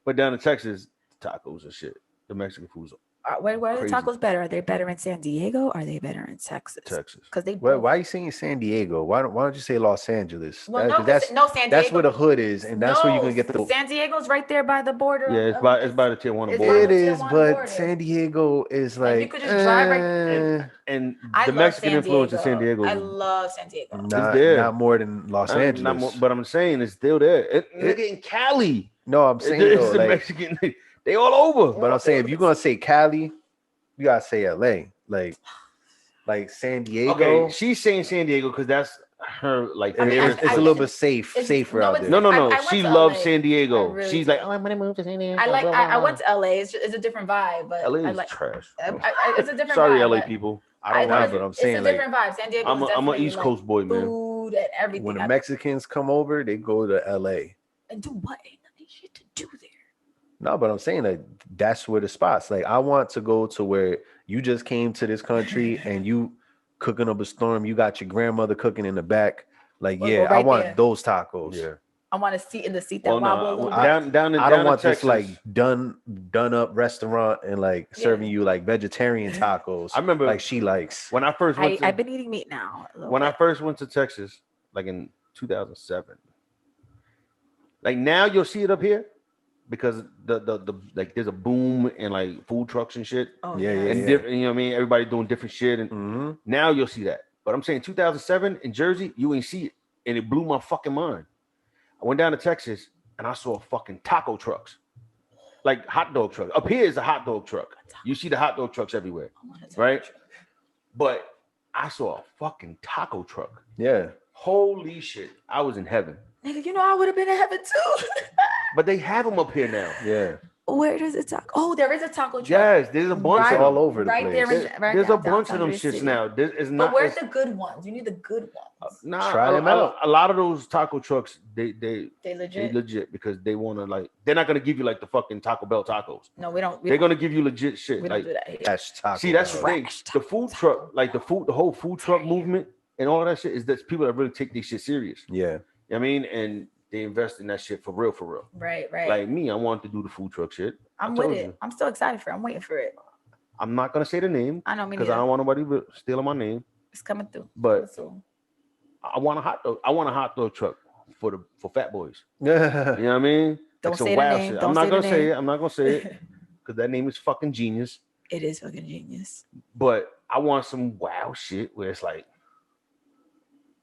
but down in Texas, tacos and shit. The Mexican food's where are the tacos better? Are they better in San Diego? Or are they better in Texas? Texas. Because they. Why are you saying San Diego? Why don't you say Los Angeles? Well, San Diego. That's where the hood is, and that's where you can get the. San Diego's right there by the border. Yeah, it's by the Tijuana border. It is, but San Diego is like. And you could just drive right. And the Mexican influence in San Diego. I love San Diego. Not more than Los Angeles. But I'm saying it's still there. Nigga in Cali. No, I'm saying it's the Mexican. They all over. But I'm saying if you're gonna say Cali, you gotta say LA. Like San Diego. Okay, she's saying San Diego because that's her like. It's a little bit safer out there. No. She loves San Diego. Really She's like, I'm gonna move to San Diego. I went to LA. It's a different vibe, but LA is trash. It's a different. Sorry, vibe, LA people. I don't know, but I'm saying it's a different vibe. San Diego. I'm an East Coast boy, man. Food and everything. When the Mexicans come over, they go to LA. And do what? Ain't nothing shit to do there. No, but I'm saying that that's where the spots. Like I want to go to where you just came to this country and you cooking up a storm. You got your grandmother cooking in the back. Like, Or yeah, go I right want there. those tacos. Yeah. I want a seat in the seat that Well, wobble a no, little bit. I don't want Texas, this like done up restaurant and like serving you like vegetarian tacos. I remember like she likes. when I first went I've been eating meat now. I first went to Texas, like in 2007. Like now you'll see it up here because the like there's a boom in like food trucks and shit. Oh, Yeah, yes. And different, you know what I mean? Everybody doing different shit. And now you'll see that. But I'm saying 2007 in Jersey, you ain't see it. And it blew my fucking mind. I went down to Texas and I saw fucking taco trucks. Like hot dog trucks. Up here is a hot dog truck. You see the hot dog trucks everywhere. Right? But I saw a fucking taco truck. Yeah. Holy shit. I was in heaven. Nigga, you know I would have been in heaven too. But they have them up here now. Yeah. Where does it taco? Oh, there is a taco truck. Yes, there's a bunch right, of all over the right place. There in, right there's a downtown bunch of them Jersey shits City. now. But where's the good ones? You need the good ones. Nah, Try them out. A lot of those taco trucks, they legit. legit because they want to like. They're not gonna give you like the fucking Taco Bell tacos. No, we don't. They're gonna give you legit shit. We like, don't do that here. That's taco. See, that's the Bell. thing. The food truck, like the whole food truck movement and all of that shit is that people that really take this shit serious. Yeah. You know what I mean, and they invest in that shit for real. Right. Like me, I wanted to do the food truck shit. I'm with it. I'm still excited for it. I'm waiting for it. I'm not gonna say the name I know me because I neither. don't want nobody stealing my name. It's coming through. But Coming I want a hot dog. I want a hot dog truck for fat boys. Yeah. You know what I mean? Don't Like some say the wild name. shit. Don't I'm not say gonna the say name. it. I'm not gonna say it because that name is fucking genius. It is fucking genius. But I want some wild shit where it's like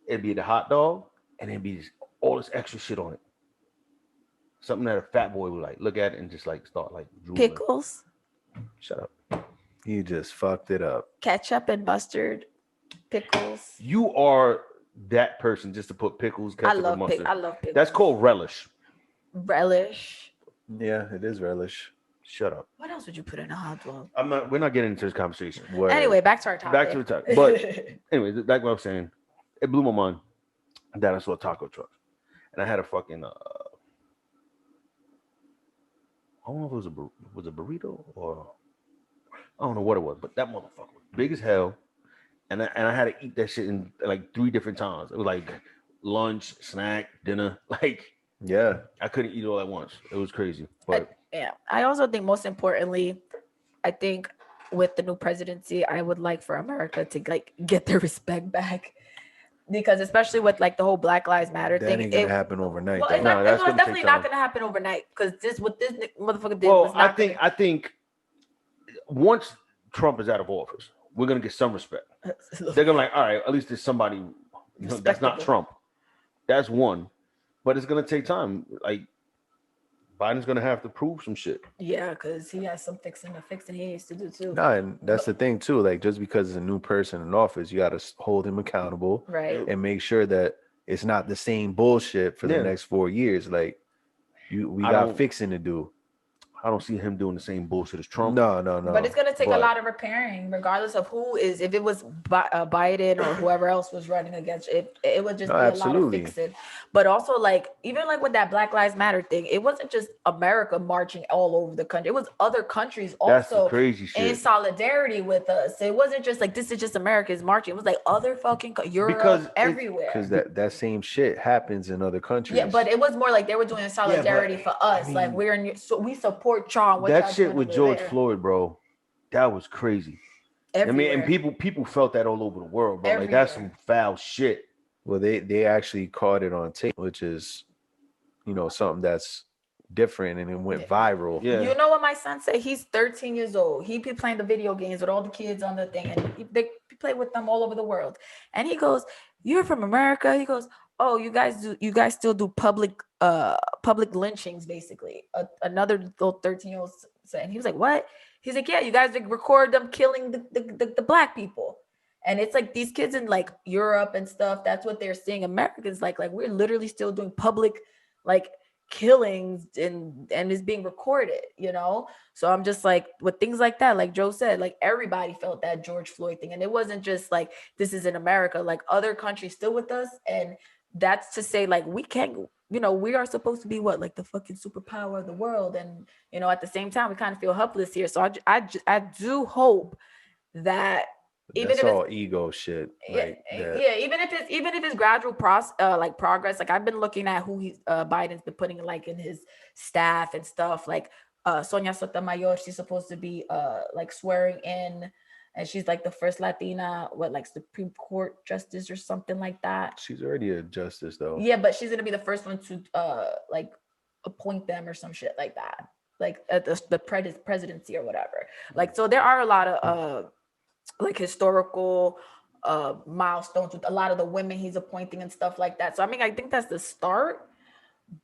it'd be the hot dog and it'd be all this extra shit on it. Something that a fat boy would like look at it and just like start like drooling. Pickles, Shut up. You just fucked it up. ketchup and mustard, pickles. You are that person just to put pickles, ketchup, and mustard. I love pickles. That's called relish. relish. Yeah, it is relish. Shut up. What else would you put in a hot dog? We're not getting into this conversation. Word. Anyway, back to our topic. Back to the topic. But anyway, like what I was saying, it blew my mind that I saw a taco truck. And I had a fucking I don't know if it was a burrito or I don't know what it was, but that motherfucker was big as hell. And I had to eat that shit in like 3 different times. It was like lunch, snack, dinner. Like Yeah. I couldn't eat it all at once. It was crazy. But Yeah, I also think most importantly, I think with the new presidency, I would like for America to like get their respect back, because especially with like the whole Black Lives Matter That thing, ain't gonna happen overnight. well, though. it's, No, not, that's it's gonna definitely take not time. going to happen overnight, because what this motherfucker did well, was not. I think once Trump is out of office, we're gonna get some respect. They're gonna be like, all right, at least there's somebody, that's not Respectable. Trump. That's one. But it's gonna take time. Like Biden's gonna have to prove some shit. Yeah, because he has some fixing he needs to do too. No, and that's the thing too. Like just because it's a new person in office, you got to hold him accountable Right. and make sure that it's not the same bullshit for the Yeah. next 4 years. Like we I got don't- fixing to do. I don't see him doing the same bullshit as Trump. No. But it's going to take a but- lot of repairing, regardless of who is. If it was Biden or whoever else was running against it would just No, be a absolutely. lot of fixing. But also, like, even like with that Black Lives Matter thing, it wasn't just America marching all over the country. It was other countries That's the also crazy in shit. solidarity with us. It wasn't just like this is just America's marching. It was like other fucking Europe, Because everywhere. Because that same shit happens in other countries. Yeah, but it was more like they were doing solidarity for us. Like mean, we're in, so we support y'all. What That y'all shit doing with over George there. Floyd, bro, that was crazy. Everywhere. I mean, and people felt that all over the world, bro. Like that's some foul shit. Well, they actually caught it on tape, which is, something that's different, and it went viral. Yeah. You know what my son said? He's 13 years old. He be playing the video games with all the kids on the thing, and they play with them all over the world. And he goes, "You're from America?" He goes, "Oh, you guys still do public lynchings, basically." Another little 13-year-old said, and he was like, "What?" He's like, "Yeah, you guys like, record them killing the black people." And it's like these kids in like Europe and stuff, that's what they're seeing. Americans like we're literally still doing public like killings and it's being recorded, So I'm just like, with things like that, like Joe said, like everybody felt that George Floyd thing. And it wasn't just like this is in America, like other countries still with us. And that's to say, like, we can't, we are supposed to be what, like the fucking superpower of the world. And, at the same time, we kind of feel helpless here. So I do hope that even That's if all it's ego shit. Like that. yeah, even if it's gradual like progress. Like I've been looking at who Biden's been putting like in his staff and stuff. Like Sonia Sotomayor, she's supposed to be like swearing in, and she's like the first Latina, like Supreme Court justice or something like that. She's already a justice though. Yeah, but she's gonna be the first one to like appoint them or some shit like that, like at the presidency or whatever. Like so, there are a lot of like historical milestones with a lot of the women he's appointing and stuff like that. So I mean, I think that's the start.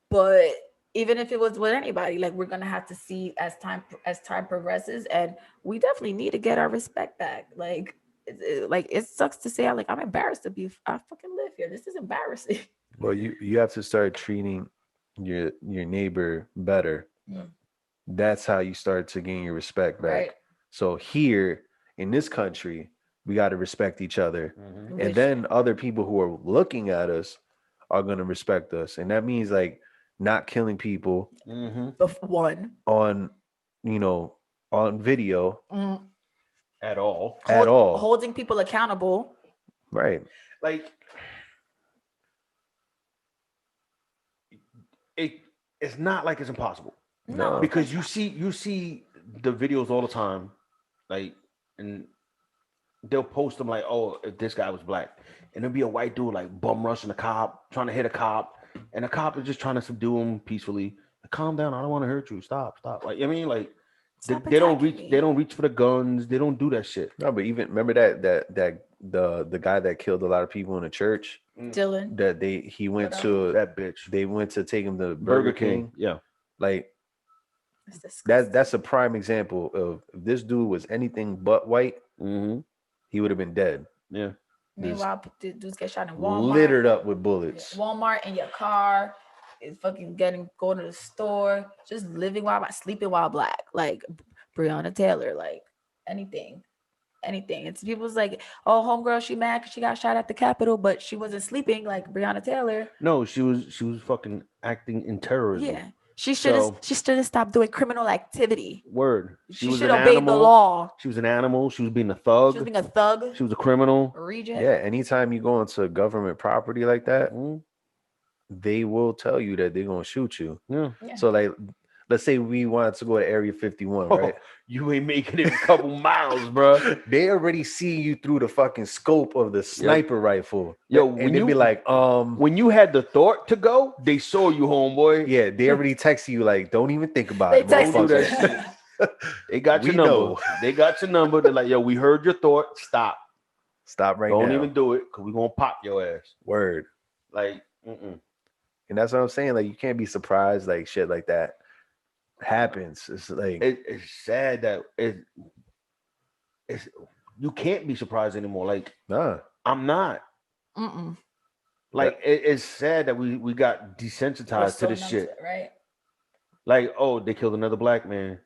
But even if it was with anybody, like we're gonna have to see as time progresses, and we definitely need to get our respect back. Like it sucks to say, I'm embarrassed to I fucking live here. This is embarrassing. Well, you have to start treating your neighbor better. That's how you start to gain your respect back. Right. So here in this country, we got to respect each other. And then other people who are looking at us are going to respect us. And that means like not killing people on, on video at all. Holding people accountable. Right. Like it's not like it's impossible. No. Because you see the videos all the time, like, and they'll post them like, oh, if this guy was black, and there'll be a white dude like bum rushing a cop, trying to hit a cop, and the cop is just trying to subdue him peacefully. Like, calm down, I don't want to hurt you. Stop. Like, I mean, like, they don't reach for the guns. They don't do that shit. No, but even remember that the guy that killed a lot of people in the church, Dylan, that he went to that bitch. They went to take him to Burger King. Yeah, like. That's a prime example of if this dude was anything but white, he would have been dead. Yeah. Meanwhile, dudes get shot in Walmart, littered up with bullets. Walmart in your car, is fucking going to the store, just sleeping while black, like Breonna Taylor, like anything. It's people's like, oh, homegirl, she mad because she got shot at the Capitol, but she wasn't sleeping like Breonna Taylor. No, she was fucking acting in terrorism. Yeah. She should have stopped doing criminal activity. Word. She should obey the law. She was an animal. She was being a thug. She was a criminal. Regent. Yeah. Anytime you go into government property like that, they will tell you that they're gonna shoot you. Yeah. So like, let's say we wanted to go to Area 51, right? You ain't making it a couple miles, bro. They already see you through the fucking scope of the sniper rifle. Yo, and they'd be like, when you had the thought to go, they saw you, homeboy. Yeah, they already text you like, don't even think about it. They got your number. Know. They got your number. They're like, yo, we heard your thought. Stop right now. Don't even do it, because we're gonna pop your ass. Word. Like, and that's what I'm saying. Like, you can't be surprised like shit like that happens. It's like it's sad that it's you can't be surprised anymore. Like, nah, I'm not. Like, it's sad that we got desensitized to this shit, right? Like, oh, they killed another black man.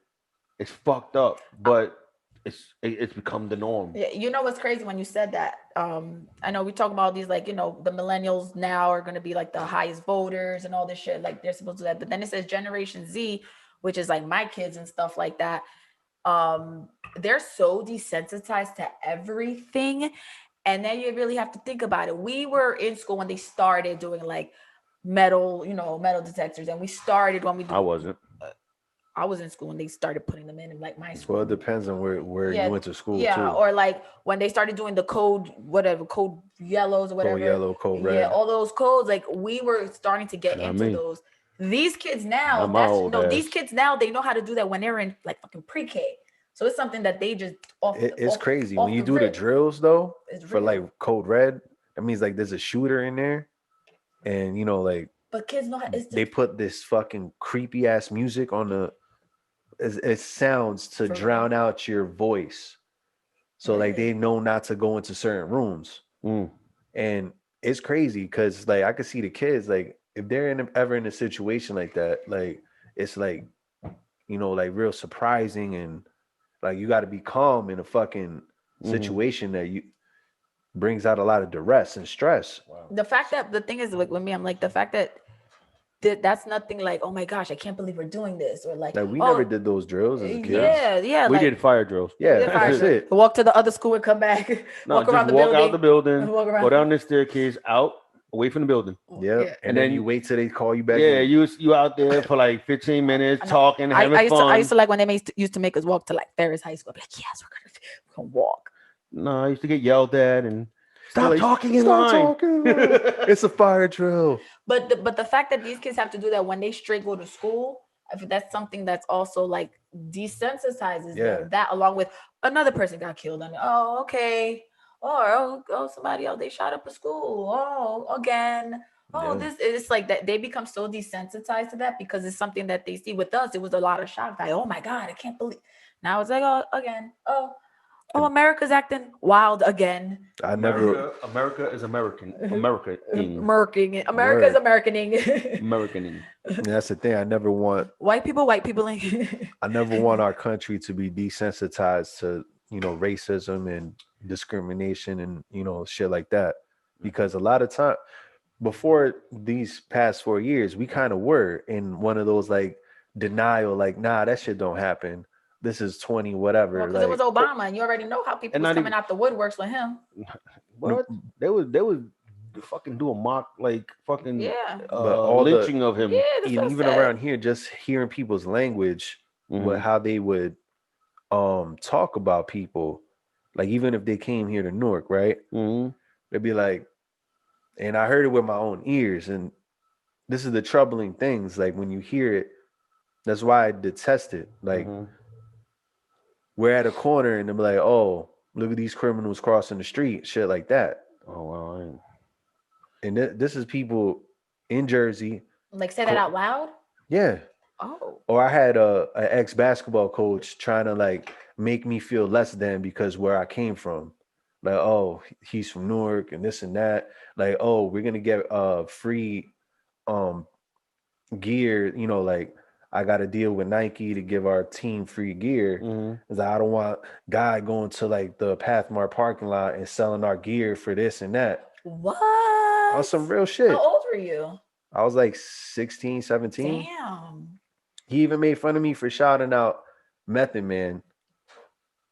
It's fucked up, but it's become the norm. Yeah, you know what's crazy when you said that? I know we talk about these, like, the millennials now are going to be like the highest voters and all this shit, like they're supposed to do that. But then it says Generation Z, which is like my kids and stuff like that. They're so desensitized to everything. And then you really have to think about it. We were in school when they started doing like metal detectors, and we started when we. I wasn't. I was in school when they started putting them in like my school. Well, it depends on where you went to school. Yeah, too. Or like when they started doing the code yellows or whatever. Code yellow, code red. Yeah, all those codes. Like we were starting to get into those. These kids now, these kids now, they know how to do that when they're in like fucking pre-K. So it's something that they just it's crazy when you do the drills though for like code red. That means like there's a shooter in there, and like. But kids know how. They put this fucking creepy ass music on the. It sounds to drown out your voice, so like they know not to go into certain rooms, and it's crazy because like I could see the kids like if they're ever in a situation like that, like it's like like real surprising, and like you got to be calm in a fucking situation that you brings out a lot of duress and stress. Wow. The thing is like with me, I'm like the fact that that's nothing like, oh my gosh, I can't believe we're doing this, or like we oh, never did those drills as a kid. yeah, We like, did fire drills. Yeah, did fire that's drill. it. Walk to the other school and come back. No, Walk just around the walk building. out the building, Walk around. go down the staircase, out, away from the building. Yep. Yeah. And then you wait till they call you back. Yeah, in. you out there for like 15 minutes I know. talking, having fun. I used to like when they used to make us walk to like Ferris High School. I'd be like, yes, we're gonna walk. No, I used to get yelled at and stop Like, talking in stop line. talking in line. It's a fire drill. But the fact that these kids have to do that when they straight go to school, I think that's something that's also like desensitizes them. That along with another person got killed, and oh, okay, or oh somebody else, they shot up a school. Oh, again. Oh, this it's like that they become so desensitized to that because it's something that they see. With us, it was a lot of shock. Like, oh my God, I can't believe. Now it's like, oh, again. Oh, America's acting wild again. America is American. America's Americaning. Americaning. That's the thing. I never want white people. I never want our country to be desensitized to, racism and discrimination and, shit like that. Because a lot of time before these past 4 years, we kind of were in one of those like denial, like, nah, that shit don't happen. This is 20 whatever. Because like, it was Obama, and you already know how people was coming out the woodworks with him. What? They was fucking doing mock like fucking all lynching of him. Yeah, even around here, just hearing people's language, how they would talk about people, like even if they came here to Newark, right? They'd be like, and I heard it with my own ears, and this is the troubling things. Like when you hear it, that's why I detest it. Like we're at a corner and they'll be like, oh, look at these criminals crossing the street, shit like that. Oh wow. And this is people in Jersey. Like say that out loud? Yeah. Oh. Or I had an ex-basketball coach trying to like make me feel less than because where I came from. Like, oh, he's from Newark and this and that. Like, oh, we're gonna get free gear, like I got to deal with Nike to give our team free gear. Cause I don't want guy going to like the Pathmark parking lot and selling our gear for this and that. What? On some real shit. How old were you? I was like 16, 17. Damn. He even made fun of me for shouting out Method Man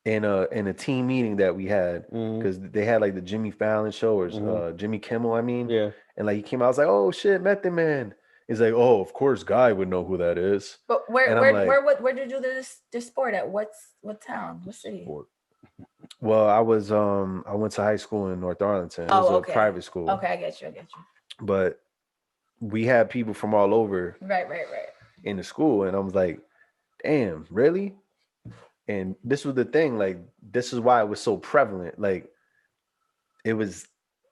in a team meeting that we had because they had like the Jimmy Fallon show or Jimmy Kimmel, I mean. Yeah. And like he came out, I was like, oh shit, Method Man. He's like, oh, of course, Guy would know who that is. But where did you do this sport at? What town? What city? Sport. Well, I went to high school in North Arlington. It was a private school. Okay, I get you. But we had people from all over right in the school, and I was like, damn, really? And this was the thing, like this is why it was so prevalent. Like it was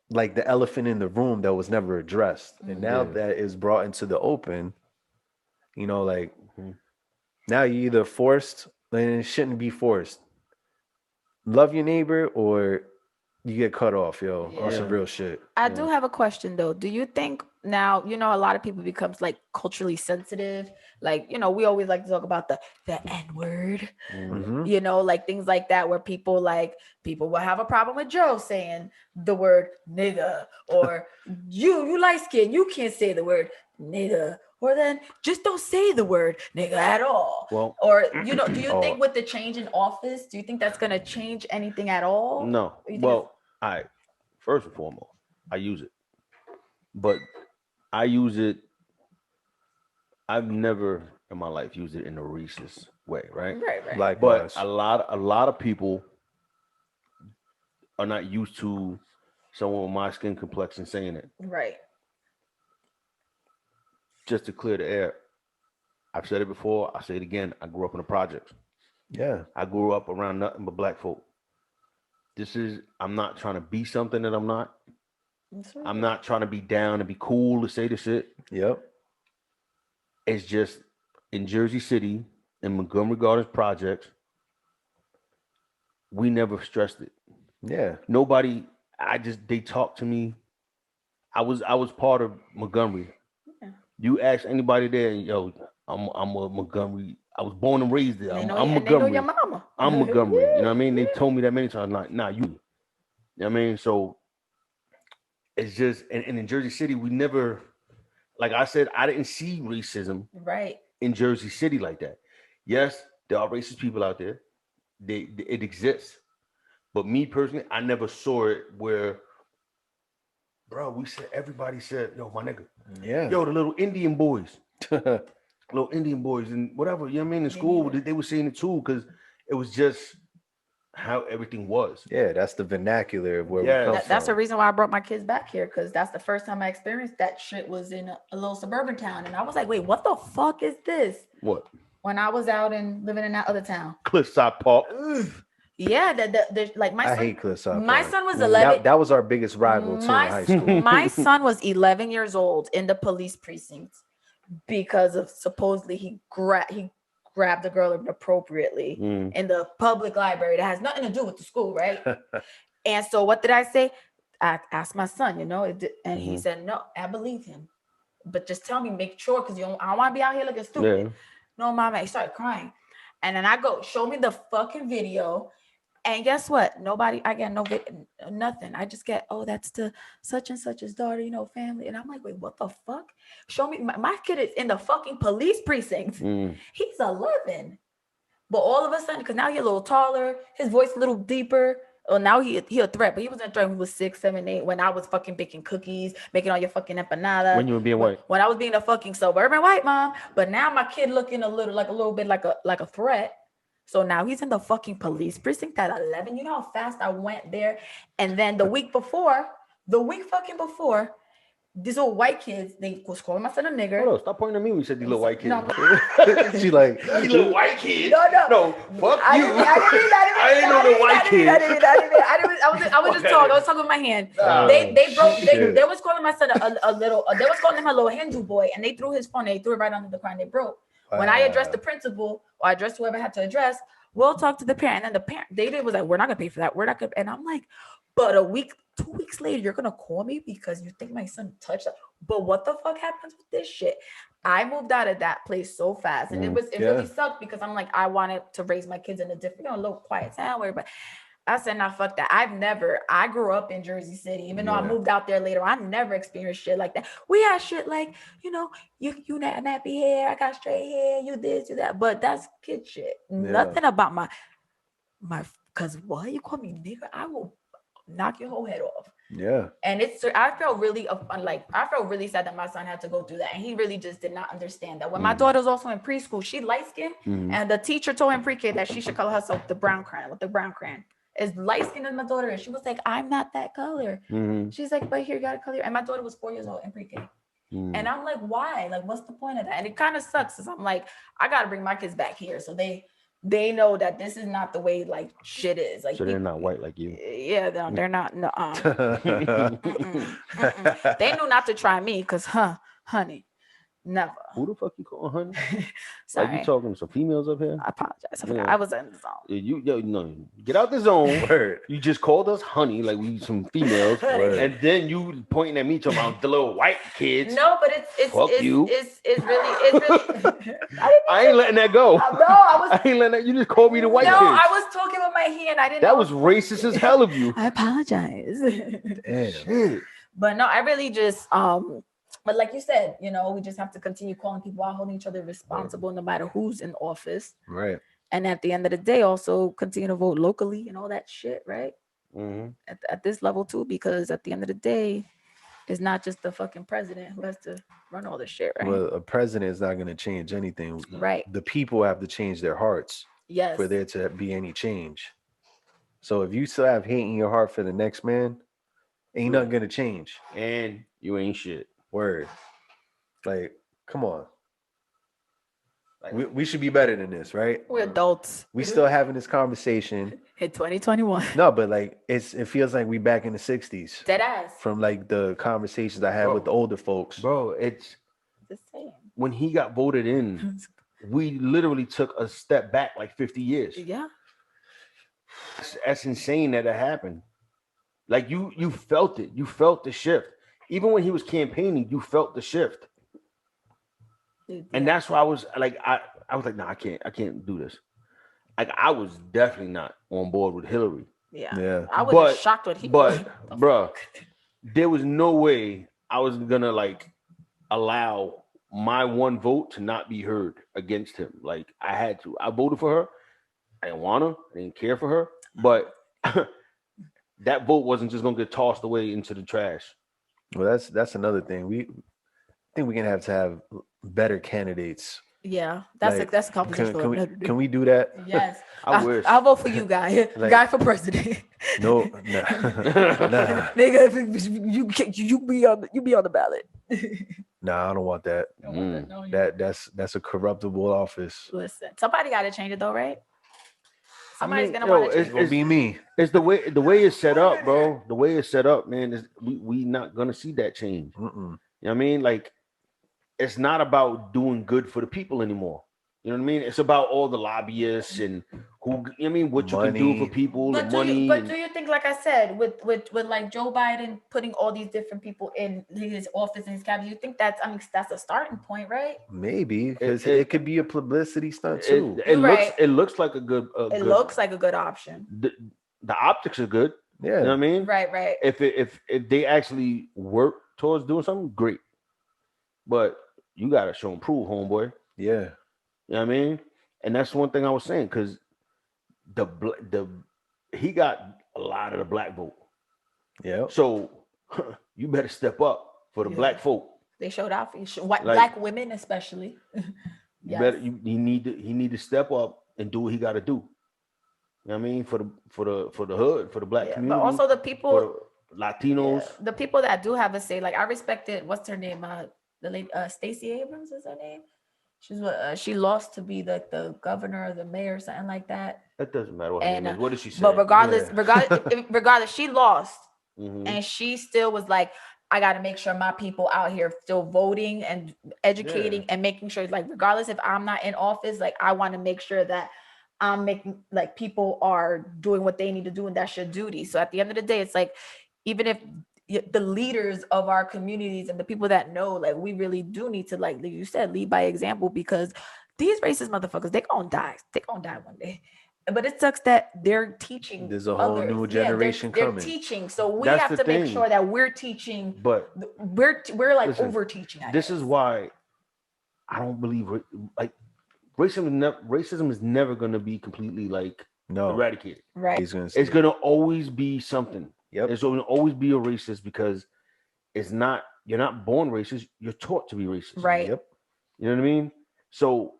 like the elephant in the room that was never addressed. And now that is brought into the open, like now you either forced, and it shouldn't be forced. Love your neighbor or you get cut off, on some real shit. I do have a question though. Do you think now, a lot of people becomes like culturally sensitive? Like, we always like to talk about the N-word, like things like that, where people will have a problem with Joe saying the word nigga, or you light skin, you can't say the word nigga, or then just don't say the word nigga at all. Well, or, do you think with the change in office, do you think that's going to change anything at all? No. Well, first and foremost, I use it, but I use it. I've never in my life used it in a racist way, right? Right. Likewise. But a lot of people are not used to someone with my skin complexion saying it. Right. Just to clear the air, I've said it before, I say it again. I grew up in the projects. Yeah. I grew up around nothing but black folk. I'm not trying to be something that I'm not. I'm not trying to be down and be cool to say the shit. Yep. It's just in Jersey City, in Montgomery Gardens projects, we never stressed it. Yeah. Nobody, they talked to me. I was part of Montgomery. Yeah. You ask anybody there, yo, I'm a Montgomery. I was born and raised there. I'm Montgomery. They know your mama. I'm Montgomery. You know what I mean? They told me that many times. Like, nah, you. You know what I mean? So it's just, and in Jersey City, we never, like I said, I didn't see racism Right. in Jersey City like that. Yes, there are racist people out there. It exists. But me personally, I never saw it where, bro, everybody said, yo, my nigga. Yeah. Yo, the little Indian boys. Little Indian boys and whatever, you know what I mean? In school, they were saying it too, because it was just how everything was. Yeah, that's the vernacular of where we come from. That's the reason why I brought my kids back here, because that's the first time I experienced that shit was in a little suburban town. And I was like, wait, what the fuck is this? What? When I was out and living in that other town. Cliffside Park. Yeah, like my son. I hate Cliffside My Park. son was 11. That was our biggest rival too in high school. My son was 11 years old in the police precinct because of supposedly he grabbed a girl inappropriately in the public library. That has nothing to do with the school, right? And so what did I say? I asked my son, and he said, no, I believe him. But just tell me, make sure, because I don't want to be out here looking stupid. Yeah. No, mama, he started crying. And then I go, show me the fucking video. And guess what? I get nothing. I just get, oh, that's the such and such's daughter, family. And I'm like, wait, what the fuck? Show me. My kid is in the fucking police precinct. He's 11. But all of a sudden, because now he's a little taller, his voice a little deeper. Well, now he a threat, but he wasn't a threat when he was 6, 7, 8. When I was fucking baking cookies, making all your fucking empanada. When you were being white. When I was being a fucking suburban white mom. But now my kid looking a little bit like a threat. So now he's in the fucking police precinct at 11. You know how fast I went there? And then the week fucking before, these little white kids, they was calling my son a nigger. Hold on, stop pointing at me when you said these little white kids. No. She like, these little white kids. No, fuck you. I didn't know the white kids. I was just talking. I was talking with my hand. They was calling my son they was calling him a little Hindu boy, and they threw his phone. They threw it right under the car and they broke. When I addressed the principal or I addressed whoever I had to address, we'll talk to the parent. And then the parent, they was like, we're not gonna pay for that. We're not gonna. And I'm like, but 2 weeks later, you're gonna call me because you think my son touched that. But what the fuck happens with this shit? I moved out of that place so fast, and it really sucked because I'm like, I wanted to raise my kids in a different, a little quiet town where, but I said, nah, fuck that. I grew up in Jersey City, even though I moved out there later. I never experienced shit like that. We had shit like, you nappy hair, I got straight hair, you this, you that. But that's kid shit. Nothing about my, because what? You call me nigga? I will knock your whole head off. Yeah. And I felt really sad that my son had to go through that. And he really just did not understand that. When my daughter was also in preschool, she light skinned, and the teacher told him pre-K that she should color herself the brown crayon. As light skinned as my daughter is, she was like, I'm not that color. She's like, but here, you gotta color. And my daughter was 4 years old in pre-K. And I'm like, why? Like, what's the point of that? And it kind of sucks because I'm like, I gotta bring my kids back here so they know that this is not the way like shit is. Like, so they're not white like you. Yeah, they're not. No, They knew not to try me because, honey, never. Who the fuck you calling honey? Sorry. Like, you talking to some females up here? I apologize. I was in the zone. Get out the zone. Word. You just called us honey, like we some females, and then you pointing at me talking about the little white kids. No, but it's really. I ain't letting that go. I ain't letting that. You just called me the white kids. No, I was talking with my hand. I didn't. That was racist as hell of you. I apologize. Damn. Shit. But no, I really just But like you said, we just have to continue calling people out, holding each other responsible, no matter who's in office. Right. And at the end of the day, also continue to vote locally and all that shit, right? At this level too, because at the end of the day, it's not just the fucking president who has to run all this shit, right? Well, a president is not going to change anything. Right. The people have to change their hearts. Yes. For there to be any change. So if you still have hate in your heart for the next man, ain't nothing going to change. And you ain't shit. Word. Like, come on. We should be better than this, right? We're adults. We still having this conversation in 2021. No, but like it feels like we back in the 60s. Dead ass. From like the conversations I had with the older folks. Bro, it's the same. When he got voted in, we literally took a step back like 50 years. Yeah. That's insane that it happened. Like you felt it. You felt the shift. Even when he was campaigning, you felt the shift. Yeah. And that's why I was like, nah, I can't do this. Like I was definitely not on board with Hillary. Yeah. I was shocked what he But bruh, there was no way I was gonna like allow my one vote to not be heard against him. Like I had to. I voted for her. I didn't want her. I didn't care for her. But that vote wasn't just gonna get tossed away into the trash. Well, that's another thing. I think we're gonna have to have better candidates. Yeah, Like, that's a conversation for another day. can we do that? Yes, I wish. I'll vote for you, guy. Like- Guy for president. No, nah. Nigga, you be on the ballot. Nah, I don't want that. That's a corruptible office. Listen, somebody got to change it though, right? Somebody's mean, gonna want to It's change gonna it. be me. It's the way it's set up, bro. The way it's set up, man, is we not gonna see that change. Mm-mm. You know what I mean? Like, it's not about doing good for the people anymore. You know what I mean? It's about all the lobbyists and who, you know what I mean, what you can do for Money. people, the But money. do you think, like I said, with like Joe Biden putting all these different people in his office and his cabinet, you think that's a starting point, right? Maybe because It- it could be a publicity stunt too. It looks Right. it looks like a good. It looks like a good option. The optics are good. Yeah. You know what I mean? Right. If they actually work towards doing something, great. But you gotta show and prove, homeboy. Yeah. You know what I mean? And that's one thing I was saying, because he got a lot of the black vote. Yeah. So you better step up for the black folk. They showed out for you. White, Like- black women especially. You better he need to step up and do what he got to do. You know what I mean? For the hood, for the black Yeah, community. but also the people, for the Latinos. the people that do have a say. Like I respected, what's her name? The lady, Stacey Abrams is her name. She lost to be the governor or the mayor or something like that. That doesn't matter what her And, name is. What did she say? But regardless, Yeah. regardless, she lost, Mhm. and she still was like, I got to make sure my people out here still voting and educating and making sure, like, regardless if I'm not in office, like, I want to make sure that I'm making, like, people are doing what they need to do, and that's your duty. So at the end of the day, it's like, even if the leaders of our communities and the people that know, like, we really do need to, like you said, lead by example, because these racist motherfuckers, they're gonna die one day. But it sucks that they're teaching. There's a whole new generation they're coming. teaching, so we That's have the to make thing. sure that we're teaching. But We're like Listen, over teaching. this is why I don't believe like racism is never going to be completely like No. eradicated. right. He's gonna. It's going to always be something. Yep. There's going to always be a racist, because you're not born racist. You're taught to be racist. Right. Yep. You know what I mean? So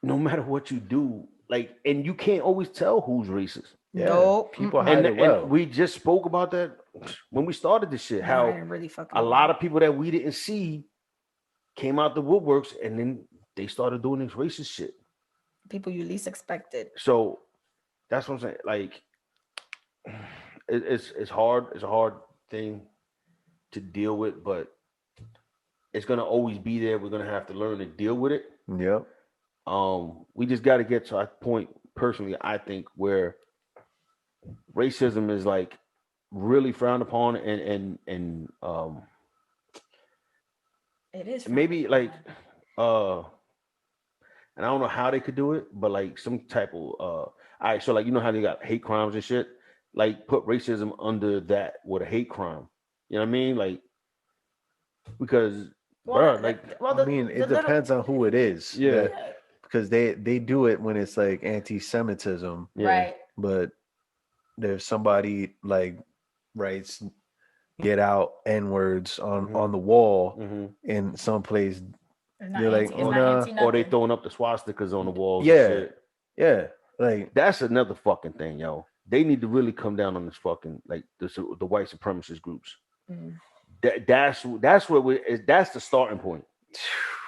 no matter what you do, like, and you can't always tell who's racist. Yeah. Nope. People Mm-mm. hide And, it well. and we just spoke about that when we started this shit. No, I How didn't really fucking a know. lot of people that we didn't see came out the woodworks, and then they started doing this racist shit. people you least expected. So that's what I'm saying. Like, it's hard. It's a hard thing to deal with, but it's gonna always be there. We're gonna have to learn to deal with it. Yep. We just got to get to a point, personally, I think, where racism is like really frowned upon, and It is maybe like and I don't know how they could do it, but like some type of all right, so like, you know how they got hate crimes and shit, like put racism under that with a hate crime. You know what I mean? Like, because bruh, like, I mean, it depends on who it is. Yeah. Because they do it when it's like anti-Semitism, yeah. Right. but there's somebody like writes "get out" N-words on the wall Mhm. in some place. It's not You're like, anti- oh, it's nah. not anti Or they nothing. throwing up the swastikas on the walls. and Yeah. shit. Yeah, like That's another fucking thing, yo. They need to really come down on this fucking, like, the white supremacist groups. Mm. That's what that's the starting point.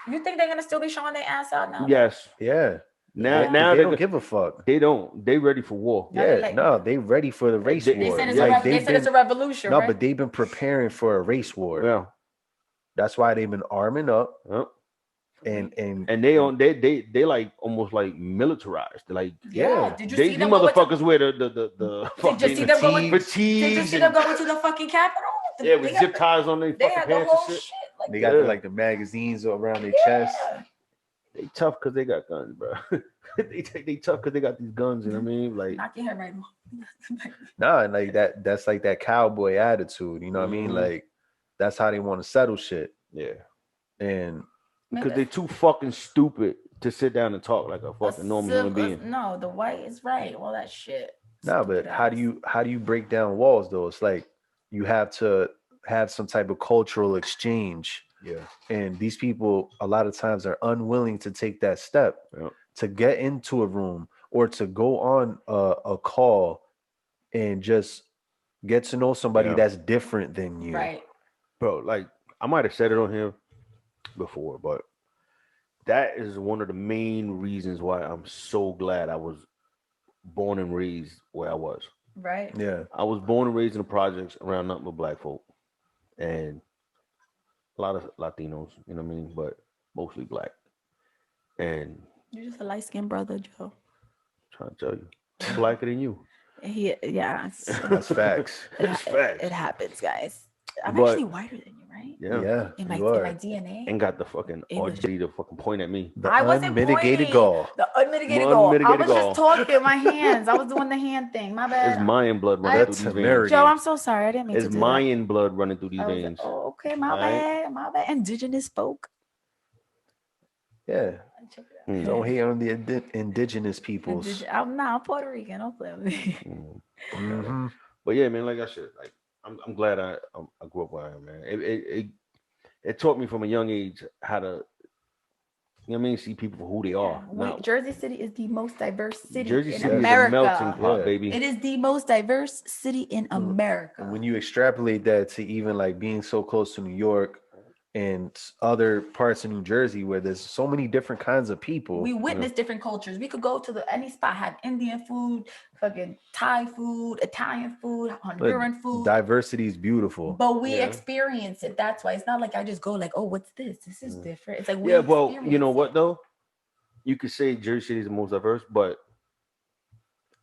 You think they're gonna still be showing their ass out now? Yes. yeah. Now, Yeah. now they they don't give a fuck. They don't. They ready for war. Now they're Yeah, like- no, they ready for the race They They war. said, Like, they said it's a revolution. no, right? but they've been preparing for a race war. Yeah. That's why they've been arming up Yeah. and They like almost like militarized. They're like, yeah. Did you they, see these them go into- motherfuckers wear the Did you see them go into- fatigues Did you see and- them go into the fucking Capitol? yeah, with They zip had ties on their They fucking had the pants whole and shit. shit. Like, they got Yeah. like the magazines around their chest. yeah. They tough because they got guns, bro. they tough because they got these guns. You know what I mean? Like, Knock your head right off. No, and like that's like that cowboy attitude. You know what I mean? Mhm. Like That's how they want to settle shit. Yeah. And because they're too fucking stupid to sit down and talk like a fucking normal human being. No, the white is right. All that shit. No, but how do you break down walls though? It's like you have to have some type of cultural exchange. Yeah. And these people a lot of times are unwilling to take that step to get into a room or to go on a call and just get to know somebody that's different than you. Right. Bro, like I might have said it on here before, but that is one of the main reasons why I'm so glad I was born and raised where I was. Right. Yeah. I was born and raised in the projects around nothing but black folk and a lot of Latinos, you know what I mean? But mostly black. And you're just a light-skinned brother, Joe. I'm trying to tell you. I'm blacker than you. Yeah. That's facts. It's facts. It happens, guys. I'm actually whiter than you, right? Yeah. In my DNA. And got the fucking audacity to fucking point at me. I wasn't unmitigated gall. The unmitigated gall. I was just talking with my hands. I was doing the hand thing. My bad. It's Mayan blood running through these veins. Joe, I'm so sorry. I didn't mean to do It's Mayan blood running through these that. veins. Oh, okay. My bad. My bad. Indigenous folk. Yeah. Don't hate on the indigenous peoples. I'm Puerto Rican. Don't play with me. Mm-hmm. But yeah, man, like I said, like I'm glad I grew up where I am, man. It taught me from a young age how to, you know what I mean, see people for who they are. Now, Jersey City is the most diverse city Jersey in City America. Is a melting pot, baby. It is the most diverse city in America. And when you extrapolate that to even like being so close to New York and other parts of New Jersey where there's so many different kinds of people. We witness different cultures. We could go to any spot, have Indian food, fucking Thai food, Italian food, Honduran food. Diversity is beautiful. But we experience it. That's why it's not like I just go like, oh, what's this? This is different. It's like well, you know what though? You could say Jersey City is the most diverse, but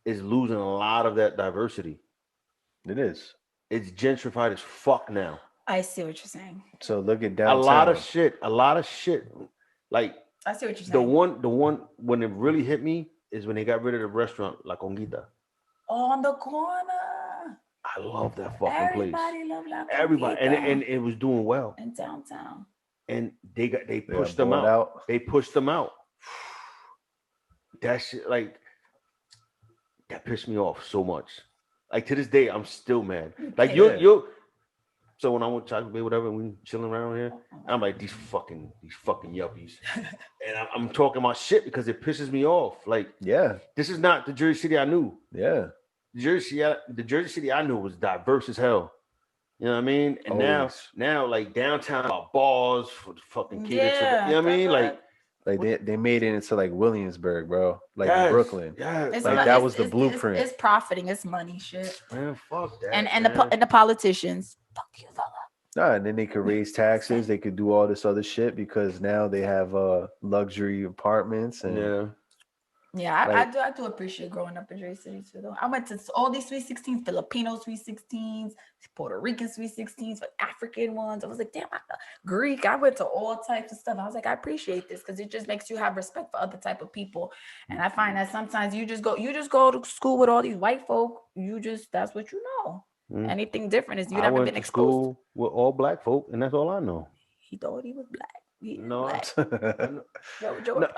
it's losing a lot of that diversity. It is. It's gentrified as fuck now. I see what you're saying. So look at downtown. A lot of shit. Like I see what you're saying. The one when it really hit me is when they got rid of the restaurant La Conguita. On the corner. I love that fucking place. Everybody love La Conguita. Everybody, and it was doing well in downtown. And they pushed them out. They pushed them out. That shit, like, that pissed me off so much. Like to this day, I'm still mad. Like you. So when I went to Chocolate Bay, whatever, we chilling around here, I'm like, these fucking yuppies. And I'm talking about shit because it pisses me off. Like, this is not the Jersey City I knew. Yeah. The Jersey City I knew was diverse as hell. You know what I mean? And now like downtown about bars for the fucking kids. You know what I mean? Like they made it into like Williamsburg, bro. Like Brooklyn. Yeah. Like that was the blueprint. It's profiting. It's money shit. Man, fuck that. And the politicians. Fuck you, fella. Nah, and then they could raise taxes. They could do all this other shit because now they have luxury apartments and I do appreciate growing up in Jersey City too. Though I went to all these 316s, Filipino 316s, Puerto Rican 316s, but African ones. I was like, damn, Greek. I went to all types of stuff. I was like, I appreciate this because it just makes you have respect for other type of people. And I find that sometimes you just go to school with all these white folk. That's what you know. Anything different is you never been exposed. School with all black folk, and that's all I know. He thought he was black.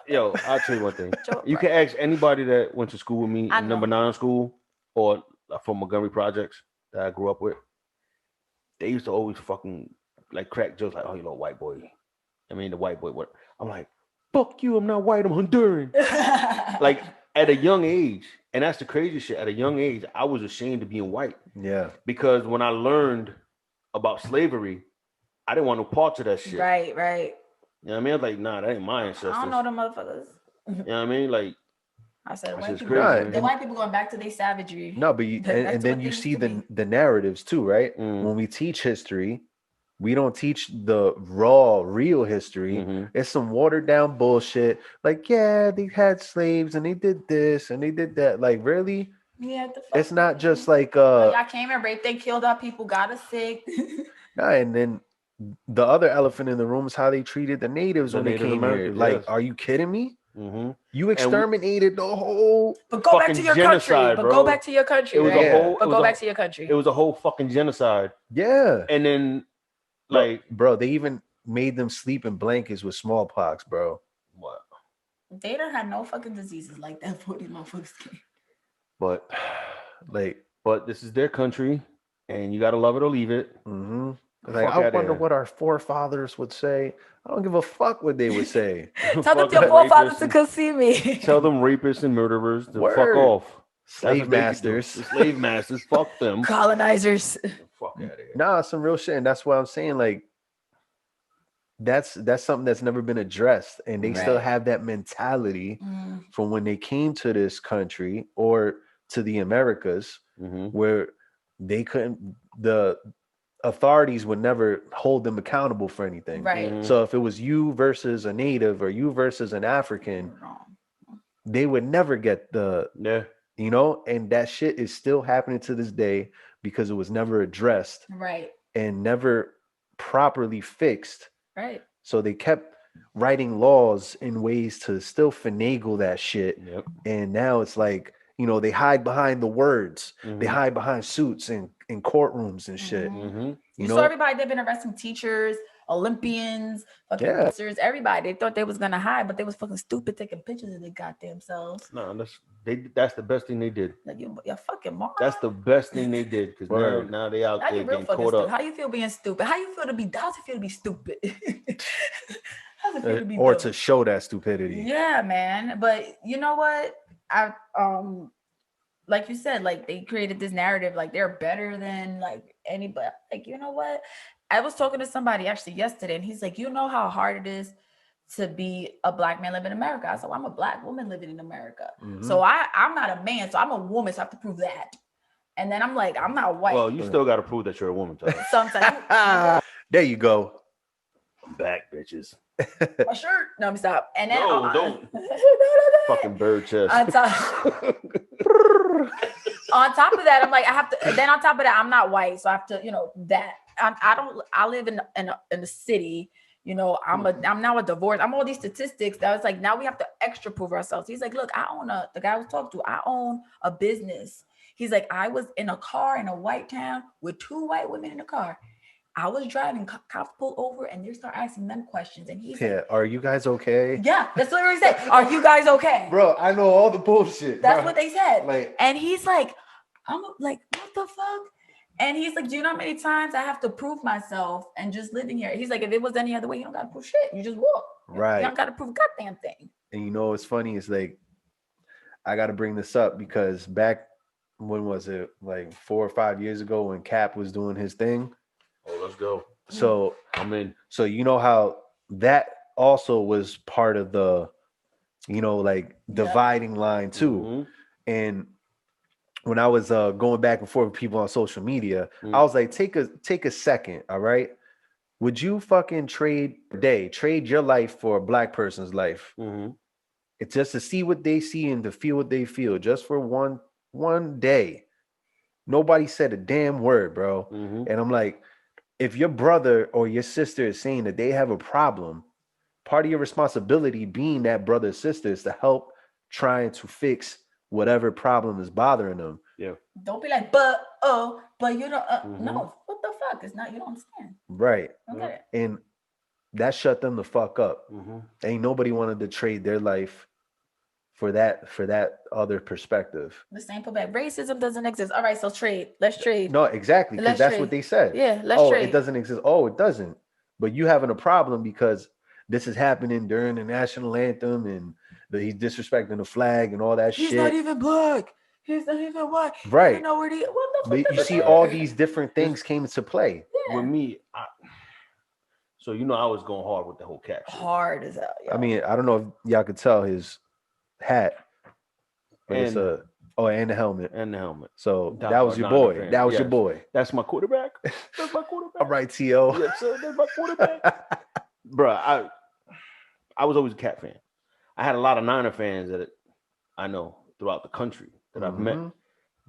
Yo, I'll tell you one thing. You can ask anybody that went to school with me in number 9 school or from Montgomery Projects that I grew up with. They used to always fucking like crack jokes like, oh, you know, white boy. I mean, the white boy. What? I'm like, fuck you. I'm not white. I'm Honduran. Like at a young age. And that's the crazy shit. At a young age, I was ashamed of being white. Yeah. Because when I learned about slavery, I didn't want no parts of that shit. Right. You know what I mean? I was like, nah, that ain't my ancestors. I don't know them motherfuckers. You know what I mean? Like, I said, the white people going back to their savagery. No, but and then you see the narratives too, right? When we teach history, we don't teach the raw, real history. It's some watered down bullshit. Like, yeah, they had slaves and they did this and they did that. Like, really? Yeah, it's not just like I came and raped, they killed our people, got us sick. Nah, and then the other elephant in the room is how they treated the natives when they came here. Like, are you kidding me? You exterminated the whole. But go back to your country. But go back to your country. It was a whole. But go back to your country. It was a whole fucking genocide. Yeah. And then Like, bro, they even made them sleep in blankets with smallpox, bro. what? They don't have no fucking diseases like that for these motherfuckers. But like, But this is their country, and you gotta love it or leave it. like Fuck I outta wonder here. what our forefathers would say. I don't give a fuck what they would say. Tell them Fuck to your rapists forefathers to and- come see me. Tell them rapists and murderers to fuck Word. off. That's Slave what they could do. masters. The slave masters, fuck them. Colonizers. Fuck out of here. Nah, some real shit, and that's why I'm saying like that's something that's never been addressed, and they still Right. have that mentality Mm. from when they came to this country or to the Americas, where they couldn't, the authorities would never hold them accountable for anything. Right. So if it was you versus a native or you versus an African, they would never get the, you know, and that shit is still happening to this day because it was never addressed Right. and never properly fixed. Right. So they kept writing laws in ways to still finagle that shit. And now it's like, you know, they hide behind the words. They hide behind suits and in courtrooms and shit. You saw everybody, they've been arresting teachers, Olympians, fucking boxers, everybody. They thought they was gonna hide, but they was fucking stupid taking pictures of their goddamn selves. No, that's the best thing they did. Like you're fucking moron. That's the best thing they did because now they out Now there you real getting fucking caught stupid. up. How you feel being stupid? How's it feel to be stupid? How's it feel to be or dumb? to show that stupidity. Yeah, man. But you know what? I like you said, like they created this narrative, like they're better than like anybody. Like, you know what? I was talking to somebody actually yesterday, and he's like, you know how hard it is to be a black man living in America. I said, well, I'm a black woman living in America. So I'm not a man, so I'm a woman, so I have to prove that. And then I'm like, I'm not white. Well, you still got to prove that you're a woman, Tyler. Sometimes. There you go. I'm back, bitches. My shirt. No, let me stop. And then No, don't. Fucking bird chest. on top of that, I'm like, I have to. Then on top of that, I'm not white, so I have to, you know, that I live in the city. You know, I'm now a divorce. I'm all these statistics that was like, now we have to extra prove ourselves. He's like, look, the guy I was talking to, I own a business. He's like, I was in a car in a white town with 2 white women in the car. I was driving, cops pulled over and they start asking them questions. And he's like, are you guys okay? Yeah, that's what he said. Are you guys okay? Bro, I know all the bullshit. That's what they said. Like, and he's like, I'm like, what the fuck? And he's like, do you know how many times I have to prove myself and just living here? He's like, if it was any other way, you don't got to prove shit. You just walk. Right. You don't got to prove a goddamn thing. And you know what's funny is like, I got to bring this up because back, when was it? Like 4 or 5 years ago when Cap was doing his thing. Oh, let's go. So I'm in. So you know how that also was part of the, you know, like dividing line too. And when I was going back and forth with people on social media, I was like, take a second, all right? Would you fucking trade your life for a black person's life? It's just to see what they see and to feel what they feel, just for one day. Nobody said a damn word, bro. And I'm like, if your brother or your sister is saying that they have a problem, part of your responsibility being that brother or sister is to help trying to fix whatever problem is bothering them. Yeah. Don't be like, but you don't. No, what the fuck? It's not. You don't understand. Right. Okay. And that shut them the fuck up. Ain't nobody wanted to trade their life for that other perspective. The same pullback. Racism doesn't exist. All right, so trade. Let's trade. No, exactly. Because that's trade. what they said. Yeah, let's trade. It doesn't exist. Oh, it doesn't. But you having a problem because this is happening during the national anthem and he's disrespecting the flag and all that shit. He's not even black. He's not even white. Right. You know where what the But fuck you see all these different things came into play. Yeah. With me, so you know I was going hard with the whole Cap shit. Hard as hell. Yo. I mean, I don't know if y'all could tell his hat. But And- it's and the helmet. And the helmet. So Doc that was your boy. Fan. That was Yes. your boy. That's my quarterback. That's my quarterback. All right, T.O. Yes, sir. That's my quarterback. Bruh, I was always a Cap fan. I had a lot of Niner fans that I know throughout the country that I've met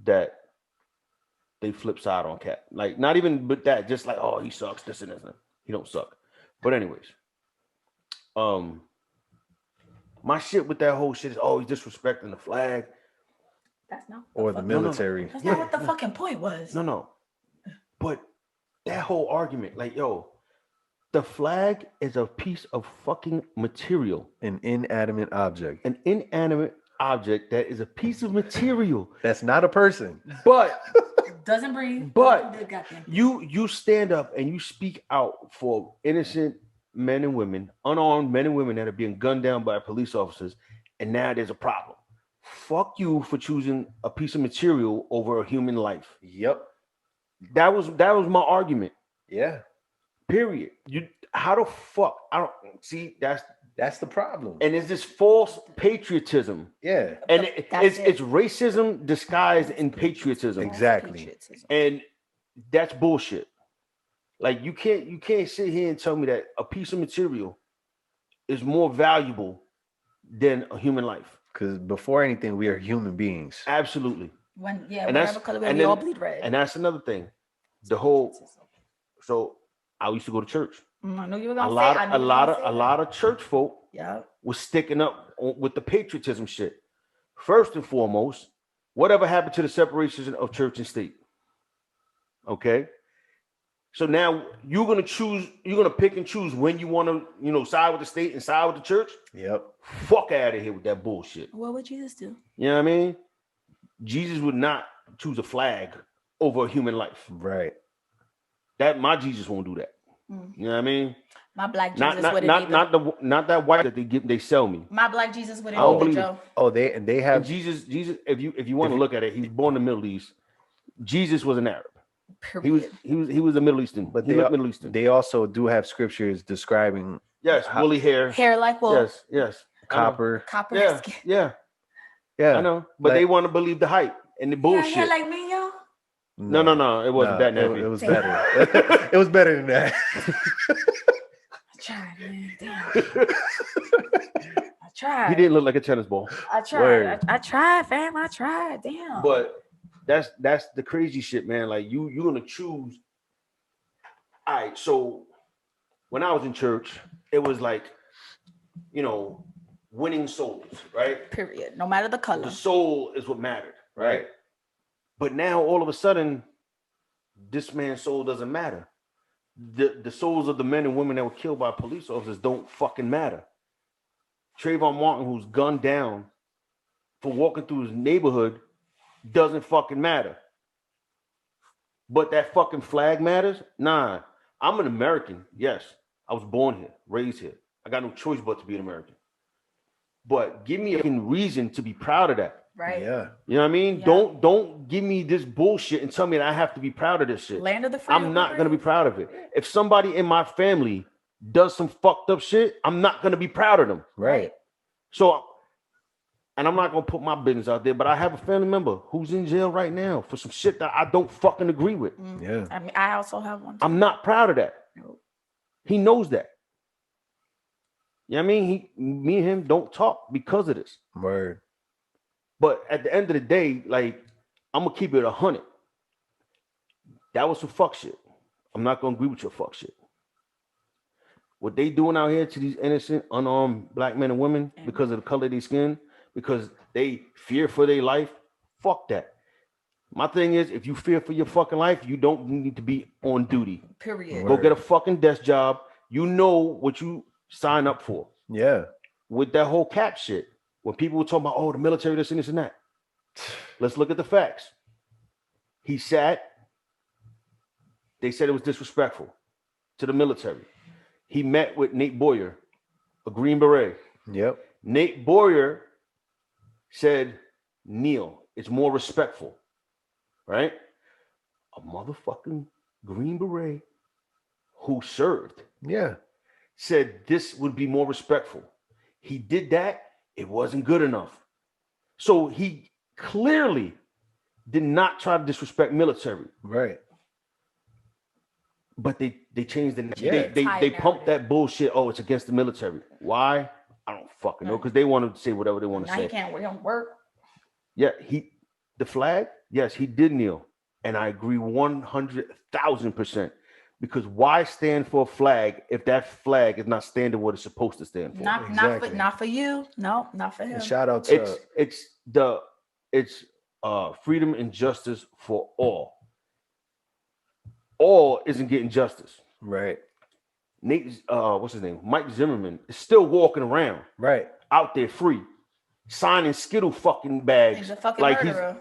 that they flip side on Cap. Like, not even but that, just like, oh, he sucks, this and this. He don't suck. But anyways, my shit with that whole shit is always disrespecting the flag. That's not Or the military. That's not what the fucking point was. No. But that whole argument, like, yo, The flag is a piece of fucking material. An inanimate object. An inanimate object that is a piece of material. That's not a person. But doesn't breathe. But doesn't do goddamn. you stand up and you speak out for innocent men and women, unarmed men and women that are being gunned down by police officers, and now there's a problem. Fuck you for choosing a piece of material over a human life. Yep. That was my argument. Yeah. Period. How the fuck? I don't see that's the problem. And it's this false patriotism. Yeah. And it's racism disguised in patriotism. Exactly. And that's bullshit. Like you can't sit here and tell me that a piece of material is more valuable than a human life. Because before anything, we are human beings. Absolutely. Whatever color we all bleed red. And that's another thing. So I used to go to church. I know you were gonna a lot of church folk was sticking up with the patriotism shit. First and foremost, whatever happened to the separation of church and state? Okay. So now you're gonna pick and choose when you want to, side with the state and side with the church. Yep. Fuck out of here with that bullshit. What would Jesus do? You know what I mean? Jesus would not choose a flag over a human life. Right. My Jesus won't do that. You know what I mean? My black Jesus wouldn't either. Not that white that they sell me. My black Jesus wouldn't I don't either, believe Joe. Oh, they have and Jesus. If you want to look at it, he's born in the Middle East. Jesus was an Arab. Period. He was a Middle Eastern. But Middle Eastern. They also do have scriptures describing woolly hair. Hair like wool. Yes. Copper. Skin. Yeah. I know. But they want to believe the hype and the bullshit. Hair like me, yo. No. It wasn't that nappy. It was better. It was better than that. I tried, man. Damn. I tried. He didn't look like a tennis ball. I tried. I tried, fam. I tried. Damn. But that's the crazy shit, man. Like you're gonna choose. All right. So when I was in church, it was like, winning souls, right? Period. No matter the color. The soul is what mattered, right? But now all of a sudden, this man's soul doesn't matter. The souls of the men and women that were killed by police officers don't fucking matter. Trayvon Martin, who's gunned down for walking through his neighborhood, doesn't fucking matter. But that fucking flag matters? Nah. I'm an American. Yes. I was born here, raised here. I got no choice but to be an American. But give me a reason to be proud of that. Right. Yeah. You know what I mean? Yeah. Don't give me this bullshit and tell me that I have to be proud of this shit. Land of the free. I'm not gonna be proud of it. If somebody in my family does some fucked up shit, I'm not gonna be proud of them. Right. So, and I'm not gonna put my business out there, but I have a family member who's in jail right now for some shit that I don't fucking agree with. Yeah. I mean, I also have one. I'm not proud of that. Nope. He knows that. You know what I mean? Me and him don't talk because of this. Word. But at the end of the day, like, I'm gonna keep it 100. That was some fuck shit. I'm not gonna agree with your fuck shit. What they doing out here to these innocent, unarmed black men and women because of the color of their skin, because they fear for their life, fuck that. My thing is, if you fear for your fucking life, you don't need to be on duty. Period. Go get a fucking desk job. You know what you sign up for. Yeah. With that whole cap shit. When people were talking about, oh, the military, this and this and that. Let's look at the facts. He sat. They said it was disrespectful to the military. He met with Nate Boyer, a Green Beret. Yep. Nate Boyer said, kneel. It's more respectful. Right? A motherfucking Green Beret who served. Yeah. Said this would be more respectful. He did that. It wasn't good enough. So he clearly did not try to disrespect military. Right. But they changed the Yeah. they pumped that bullshit. Oh, it's against the military. Why? I don't fucking know. Because they want to say whatever they want to Now say. he can't work. Yeah, the flag, yes, he did kneel. And I agree 100,000%. Because why stand for a flag if that flag is not standing what it's supposed to stand for? Not for you. No, not for him. And shout out to It's freedom and justice for all. All isn't getting justice. right. what's his name? Mike Zimmerman is still walking around Right. out there free, signing Skittle fucking bags. He's a fucking like murderer.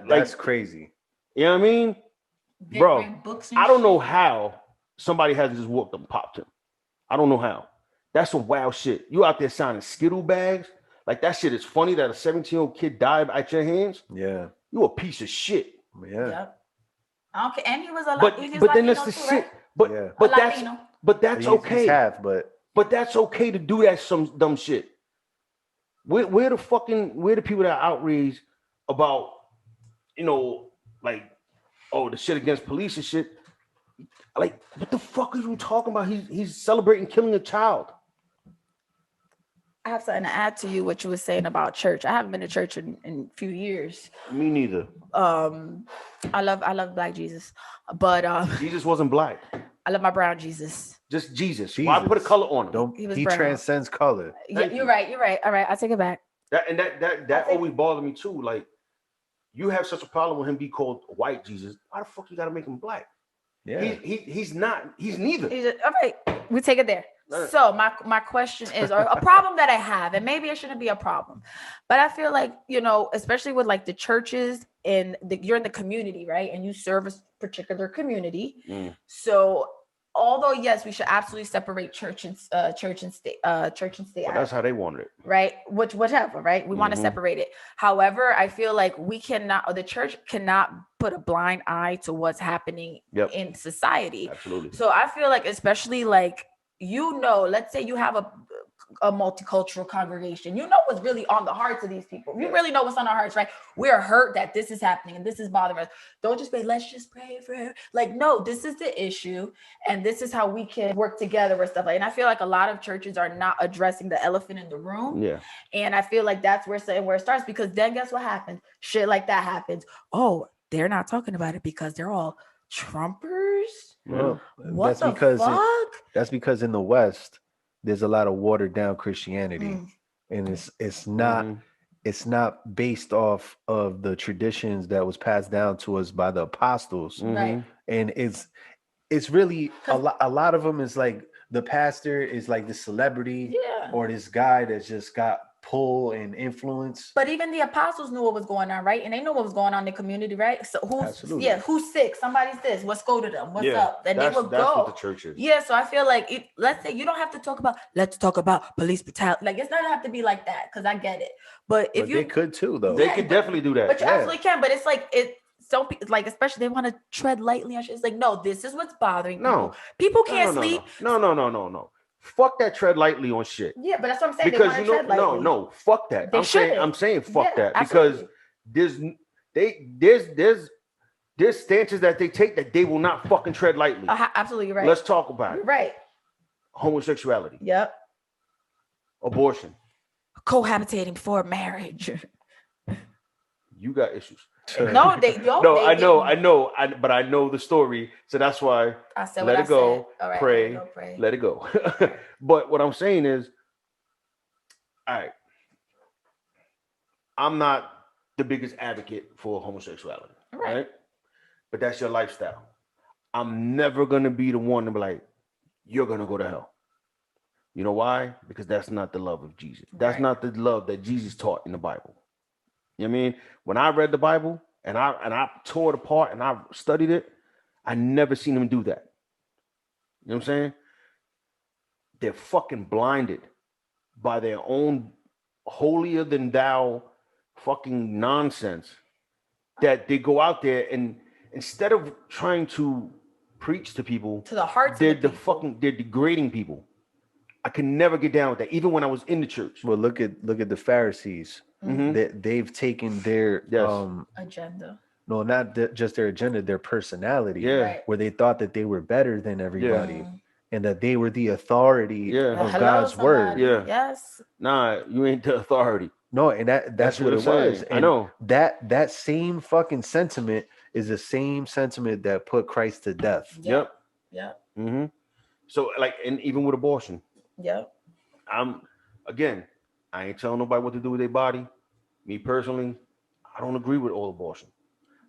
That's crazy. You know what I mean? Bro, I don't know how somebody has just walked up and popped him. I don't know how. That's some wild shit. You out there signing Skittle bags? Like, that shit is funny that a 17-year-old kid died at your hands? Yeah. You a piece of shit. Yeah. Yep. I don't care. And he was a But then that's the too, shit. Right? But that's okay. He's half, but that's okay to do that some dumb shit. Where the people that are outraged about, like, oh, the shit against police and shit. Like, what the fuck are you talking about? He's celebrating killing a child. I have something to add to you what you were saying about church. I haven't been to church in a few years. Me neither. I love Black Jesus, but Jesus wasn't black. I love my brown Jesus. Just Jesus. Why put a color on him? He transcends color. Yeah, you're right. All right, I take it back. That always bothered me too. Like, you have such a problem with him be called white Jesus. Why the fuck you gotta make him black? Yeah, he's not. He's neither. All right, we take it there. So my question is, or a problem that I have, and maybe it shouldn't be a problem, but I feel like, especially with like the churches and you're in the community, right? And you serve a particular community. So although yes, we should absolutely separate church and state. Well, that's how they wanted it, right? Whichever, right? We want to separate it. However, I feel like we cannot, or the church cannot put a blind eye to what's happening in society. Absolutely. So I feel like, especially like, let's say you have a multicultural congregation, what's really on the hearts of these people. You really know what's on our hearts, right? We're hurt that this is happening and this is bothering us. Don't just say, let's just pray for her. Like, no, this is the issue and this is how we can work together or stuff like that. And I feel like a lot of churches are not addressing the elephant in the room. Yeah. And I feel like that's where it starts, because then guess what happens? Shit like that happens. Oh, they're not talking about it because they're all Trumpers. Well, that's because in the West there's a lot of watered down Christianity, and it's not based off of the traditions that was passed down to us by the apostles, right? And it's really a lot of them is like the pastor is like the celebrity, or this guy that's just got pull and influence. But even the apostles knew what was going on, right? And they know what was going on in the community, right? So who's sick? Somebody's this. Let's go to them. What's up? And they would go. That's what the church is. Yeah, so I feel like let's say you don't have to talk about. Let's talk about police brutality. Like, it's not have to be like that, because I get it. But if they could too, though. They could definitely do that. But you absolutely can. But it's like some people, like, especially they want to tread lightly on shit. It's like, no, this is what's bothering people. People can't sleep. No. Fuck that tread lightly on shit. Yeah, but that's what I'm saying. Because no, fuck that. I'm saying fuck that, because there's stances that they take that they will not fucking tread lightly. Absolutely right. Let's talk about it. Right. Homosexuality. Yep. Abortion. Cohabitating before marriage. You got issues. No, they don't. No, I know, but I know the story, so that's why I said let it go. Right, pray, let it go. But what I'm saying is, all right, I'm not the biggest advocate for homosexuality, right? But that's your lifestyle. I'm never gonna be the one to be like, you're gonna go to hell. You know why? Because that's not the love of Jesus. That's not the love that Jesus taught in the Bible. You know what I mean? When I read the Bible and I tore it apart and I studied it, I never seen him do that. You know what I'm saying? They're fucking blinded by their own holier than thou fucking nonsense that they go out there and instead of trying to preach to people, to the hearts, they're degrading people. I can never get down with that, even when I was in the church. Well, look at the Pharisees. They've taken their agenda. No, not just their agenda, their personality, where they thought that they were better than everybody, and that they were the authority of God's word. Yeah. Yes. Nah, you ain't the authority. No, and that's what it was. And I know that same fucking sentiment is the same sentiment that put Christ to death. Yep. Yeah. So, like, and even with abortion. Yep. I ain't telling nobody what to do with their body. Me personally, I don't agree with all abortion.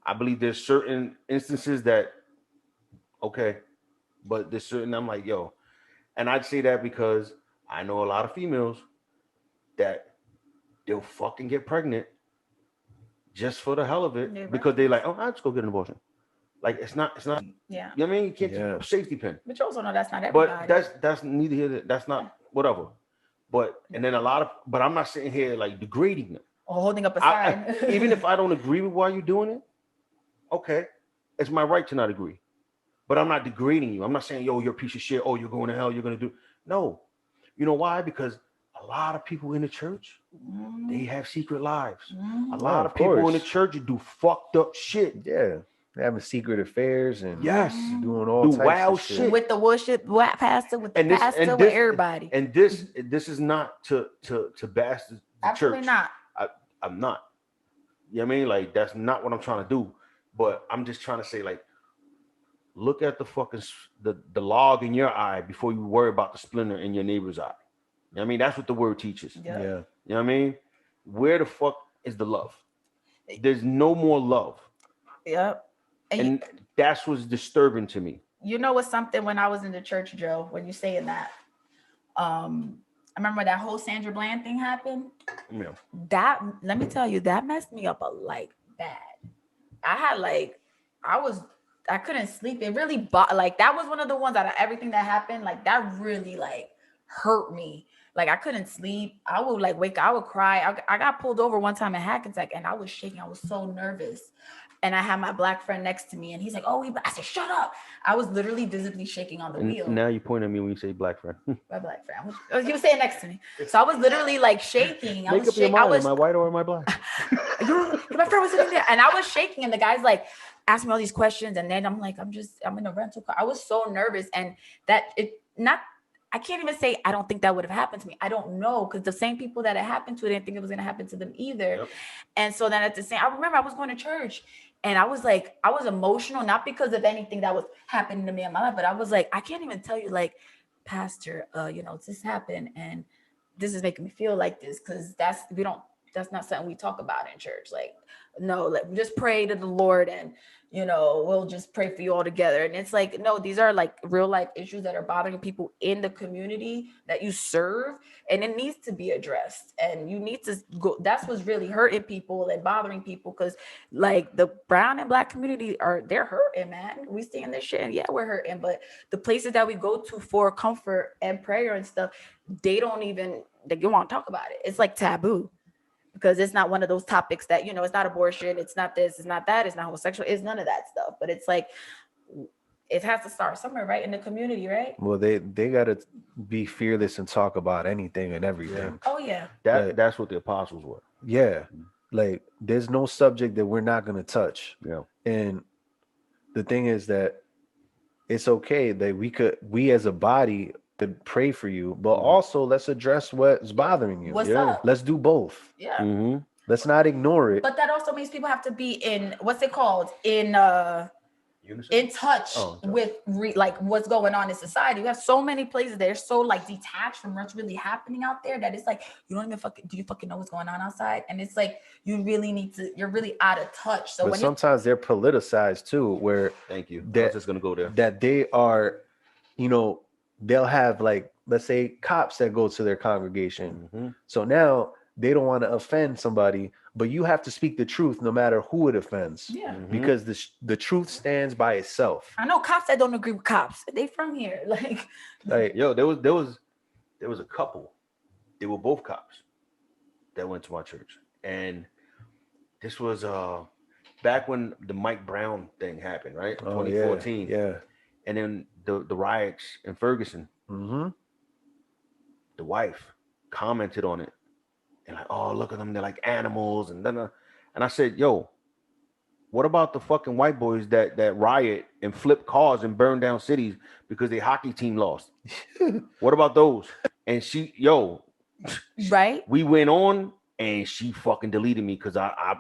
I believe there's certain instances that, okay, but there's certain, I'm like, yo, And I'd say that because I know a lot of females that they'll fucking get pregnant just for the hell of it, Yeah, because they're like, oh, I'll just go get an abusion. Like it's not. Yeah. You know what I mean? You can't Yeah. just a safety pin. But you also know that's not everybody. But that's neither here. That's not whatever. But and then but I'm not sitting here like degrading them. or holding up a sign. Even if I don't agree with why you're doing it, okay, it's my right to not agree. But I'm not degrading you. I'm not saying, yo, you're a piece of shit. Oh, you're going to hell. You're going to do. No. You know why? Because a lot of people in the church, they have secret lives. A lot of people in the church do fucked up shit. Yeah. Having secret affairs and doing all Do types wild of shit. shit. with the worship pastor, with the pastor, with everybody. And this is not to bash the Absolutely church. not. I'm not. You know what I mean? Like, that's not what I'm trying to do. But I'm just trying to say, like, look at the fucking the log in your eye before you worry about the splinter in your neighbor's eye. You know what I mean? That's what the word teaches. Yeah. You know what I mean? Where the fuck is the love? There's no more love. Yep. And that's what's disturbing to me. You know what's something when I was in the church, Joe, when you're saying that, I remember that whole Sandra Bland thing happened. Yeah. That, let me tell you, that messed me up bad. I had I couldn't sleep. It really that was one of the ones out of everything that happened. Like that really hurt me. Like I couldn't sleep. I would wake up, I would cry. I got pulled over one time in Hackensack and I was shaking. I was so nervous. And I had my black friend next to me and he's like, oh, I said, shut up. I was literally visibly shaking on the wheel. Now you point at me when you say black friend. My black friend. He was saying next to me. So I was literally shaking. Make up your mind. Am I white or am I black? My friend was sitting there and I was shaking and the guy's asking me all these questions. And then I'm I'm in a rental car. I was so nervous and I can't even say I don't think that would have happened to me. I don't know, because the same people that it happened to didn't think it was going to happen to them either. Yep. And so then I remember I was going to church and I was emotional, not because of anything that was happening to me in my life, but I was I can't even tell you, Pastor, this happened and this is making me feel like this, because that's not something we talk about in church. Just pray to the Lord and we'll just pray for you all together. And it's no, these are real life issues that are bothering people in the community that you serve, and it needs to be addressed. And you need to go. That's what's really hurting people and bothering people, because the brown and black community they're hurting, man. We seeing this shit, and yeah, we're hurting. But the places that we go to for comfort and prayer and stuff, they don't want to talk about it. It's taboo. Because it's not one of those topics that, it's not abortion, it's not this, it's not that, it's not homosexual, it's none of that stuff. But it's it has to start somewhere, right? In the community, right? Well, they got to be fearless and talk about anything and everything. Yeah. Oh, yeah. That's what the apostles were. Yeah. There's no subject that we're not going to touch. Yeah. And the thing is that it's okay that we as a body to pray for you, but also let's address what's bothering you. What's up? Let's do both. Yeah. Mm-hmm. Let's not ignore it. But that also means people have to be in, what's it called? In Unison? In touch with what's going on in society. We have so many places that are so detached from what's really happening out there that it's you don't even do you fucking know what's going on outside? And it's you really need to, you're really out of touch. So but sometimes they're politicized too, where thank you. I was just gonna go there. That they are, they'll have let's say cops that go to their congregation. Mm-hmm. So now they don't want to offend somebody, but you have to speak the truth no matter who it offends. Yeah. Mm-hmm. Because the truth stands by itself. I know cops that don't agree with cops. They from here. Yo, there was a couple. They were both cops that went to my church. And this was back when the Mike Brown thing happened, right? 2014. Yeah. And then the riots in Ferguson. Mm-hmm. The wife commented on it. And oh, look at them, they're like animals. And then and I said, yo, what about the fucking white boys that riot and flip cars and burn down cities because their hockey team lost? What about those? And right? We went on and she fucking deleted me because I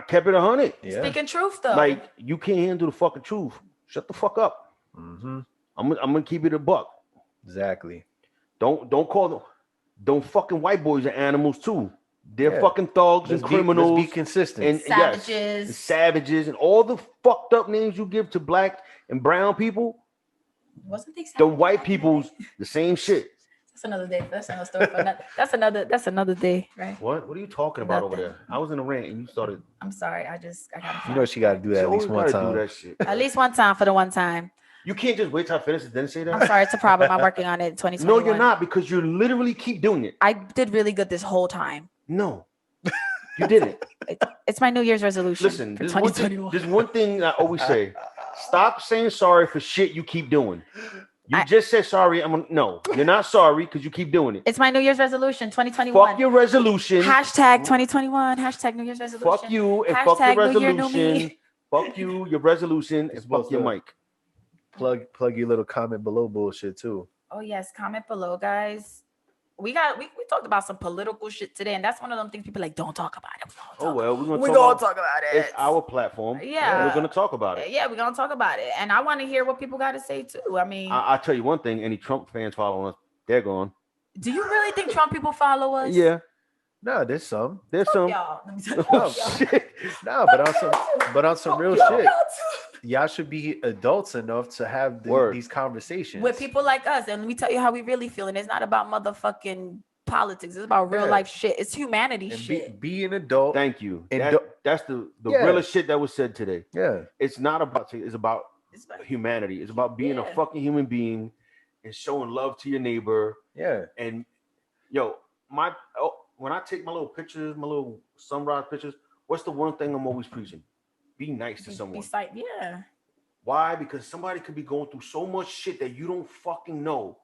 kept it 100. Yeah. Speaking truth though. You can't handle the fucking truth. Shut the fuck up. Mm-hmm. I'm gonna keep it a buck. Exactly. Don't call them. Don't fucking white boys are animals too. They're fucking thugs and criminals. Let's be consistent. And savages. Savages and all the fucked up names you give to black and brown people. Wasn't they? The white people's the same shit. That's another day. That's another story. That's another day, right? What are you talking about over Nothing. there? I was in a rant and you started. I'm sorry. I got. You know she got to do that You at least always one gotta do time. that shit. At least one time for the one time. You can't just wait till I finish and then say that. I'm sorry. It's a problem. I'm working on it in 2021. No, you're not, because you literally keep doing it. I did really good this whole time. No, you didn't. It's my New Year's resolution. Listen, for there's 2021. one thing I always say: stop saying sorry for shit you keep doing. You just said sorry. No, you're not sorry because you keep doing it. It's my New Year's resolution, 2021. Fuck your resolution. Hashtag 2021. Hashtag New Year's resolution. Fuck you and Hashtag fuck your New Year, New resolution. Me. Fuck you, your resolution, and fuck your mic. Plug your little comment below bullshit too. Oh yes, comment below, guys. We talked about some political shit today, and that's one of them things people like don't talk about it. We're gonna talk about it. It's our platform. Yeah, we're gonna talk about it. Yeah, we're gonna talk about it, and I want to hear what people got to say too. I mean, I'll tell you one thing: any Trump fans following us, they're gone. Do you really think Trump people follow us? Yeah. No, there's some. There's some. Y'all. Oh, shit. No, but on some real shit. Y'all should be adults enough to have these conversations with people like us, and we tell you how we really feel. And it's not about motherfucking politics. It's about real life shit. It's humanity shit. Be an adult. Thank you. And that's the realest shit that was said today. Yeah. It's not about it's about humanity. It's about being a fucking human being and showing love to your neighbor. Yeah. And when I take my little pictures, my little sunrise pictures, what's the one thing I'm always preaching? Be nice to someone. Yeah. Why? Because somebody could be going through so much shit that you don't fucking know.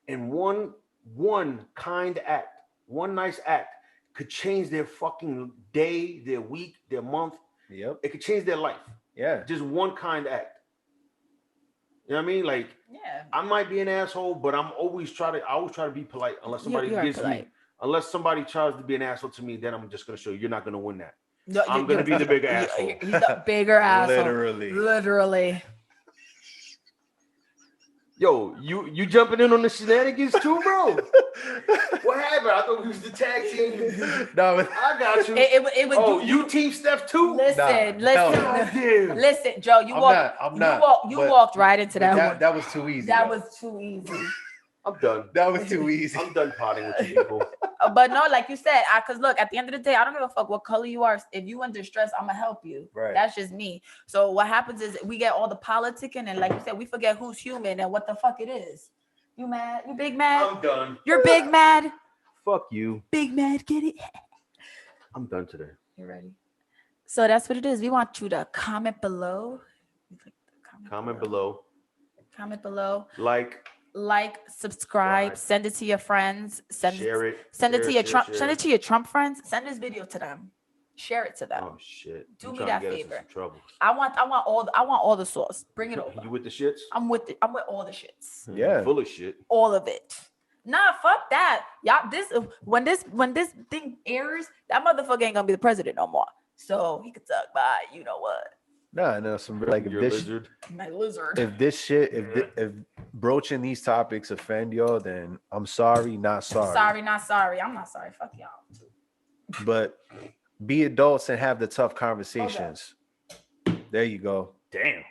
And one kind act, one nice act could change their fucking day, their week, their month. Yep. It could change their life. Yeah. Just one kind act. You know what I mean? Like, yeah, I might be an asshole, but I always try to be polite unless somebody gives me. Unless somebody tries to be an asshole to me, then I'm just gonna show you're not gonna win that. No, I'm gonna be the bigger asshole. He's the bigger asshole. Literally. Yo, you jumping in on the shenanigans too, bro? What happened? I thought we was the tag team. No, I got you. It was you team Steph too? Listen, Joe. You I'm walked right into that. That was too easy. That was too easy. I'm done. That was too easy. I'm done potting with you people. But no, like you said, because look, at the end of the day, I don't give a fuck what color you are. If you in distress, I'm gonna help you. Right. That's just me. So what happens is we get all the politicking, and like you said, we forget who's human and what the fuck it is. You mad? You big mad? I'm done. You're big mad? Fuck you. Big mad, get it? I'm done today. You ready? So that's what it is. We want you to comment below. Comment below. Comment below. Like, subscribe, send it to your friends, share it to your Trump friends. Send this video to them. Share it to them. Oh shit. Do me that favor. Trouble. I want all the sauce. Bring it over. You with the shits? I'm with all the shits. Yeah. Full of shit. All of it. Nah, fuck that. Y'all, when this thing airs, that motherfucker ain't gonna be the president no more. So he could talk by, you know what? No, some like You're a lizard. My lizard. If this shit, if broaching these topics offend y'all, then I'm sorry, not sorry. Sorry, not sorry. I'm not sorry. Fuck y'all. But be adults and have the tough conversations. Okay. There you go. Damn.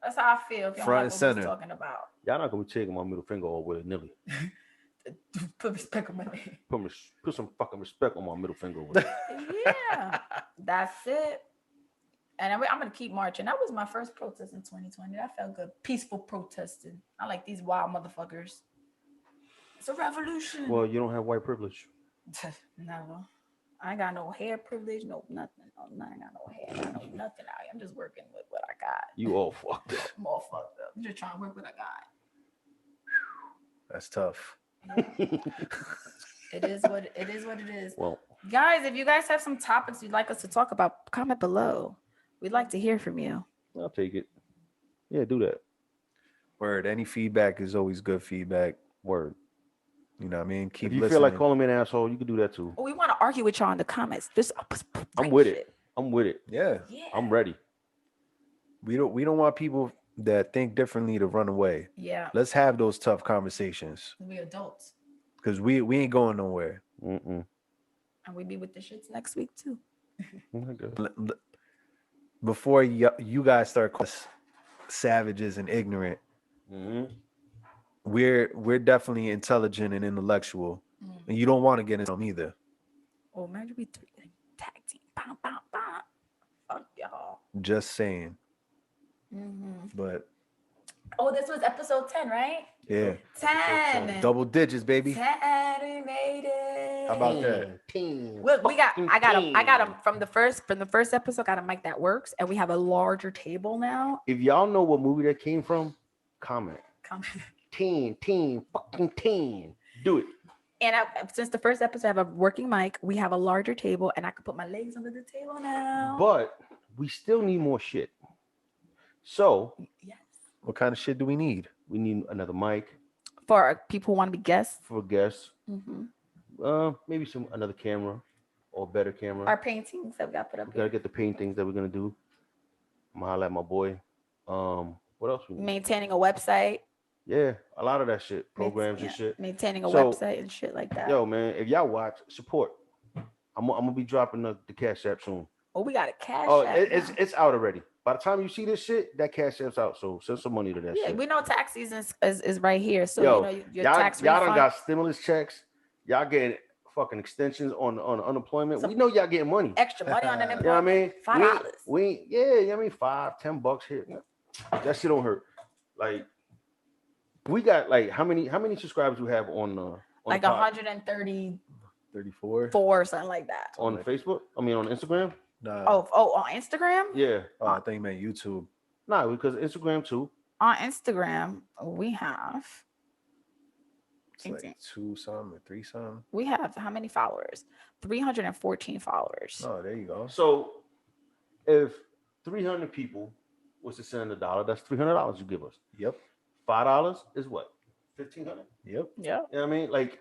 That's how I feel. If Front and center. Talking about. Y'all not gonna be taking my middle finger all willy-nilly. Put respect on my name. Put some fucking respect on my middle finger. Over there. Yeah, that's it. And I'm gonna keep marching. That was my first protest in 2020. That felt good. Peaceful protesting. I like these wild motherfuckers. It's a revolution. Well, you don't have white privilege. No, I ain't got no hair privilege. No nothing. No, I ain't got no hair. I don't know nothing out here. I'm just working with what I got. You all fucked up. I'm all fucked up. I'm just trying to work what I got. That's tough. It is what it is. Well, guys, if you guys have some topics you'd like us to talk about, comment below. We'd like to hear from you. I'll take it. Yeah, do that. Word. Any feedback is always good feedback. Word. You know what I mean? Keep if you listening. feel like calling me an asshole, you can do that too. We want to argue with y'all in the comments. I'm with it. I'm with it. Yeah. I'm ready. We don't want people that think differently to run away. Yeah. Let's have those tough conversations. We adults. Because we ain't going nowhere. Mm-mm. And we be with the shits next week too. Before you guys start calling us savages and ignorant, we're definitely intelligent and intellectual, and you don't want to get into them either. Oh, imagine we tag team. Bam, bam, bam. Fuck y'all. Just saying. But Oh, this was episode 10, right? yeah, 10. double digits, baby. 10. We made it. How about that? Look, I got him from the first episode. Got a mic that works, and we have a larger table now. If y'all know what movie that came from, comment. 10, fucking 10. Do it. And since the first episode, I have a working mic. We have a larger table, and I can put my legs under the table now. But we still need more shit. So, yes. What kind of shit do we need? We need another mic For people who want to be guests. for guests. Maybe another camera or better camera. Our paintings that we got put up. We gotta get the paintings that we're gonna do. I'm gonna holler at my boy. What else we need? Maintaining a website. Yeah, a lot of that shit, programs and shit. Maintaining a website and shit like that. Yo, man, if y'all watch, support. I'm gonna be dropping the Cash App soon. Oh, we got a Cash Oh, App. it's out already. By the time you see this shit, that Cash App's out. So send some money to that shit. We know tax season is right here. So Yo, your y'all tax done refund. got stimulus checks. Y'all getting fucking extensions on unemployment. We know y'all getting money. Extra money on unemployment. You know what I mean? $5. You know what I mean? $5-10 here. That shit don't hurt. Like, we got like how many subscribers we have on like the pod? 130 34 or something like that. On Facebook? I mean on Instagram? Nah. Oh, on Instagram? Yeah. Oh, I think you meant YouTube. Nah, because Instagram too. On Instagram, we have It's like 2 something or 3 something. we have how many followers? 314 followers. Oh, there you go. So if 300 people was to send $1, that's $300 you give us. Yep. $5 is what? $1,500? Yep. Yeah. You know what I mean? Like,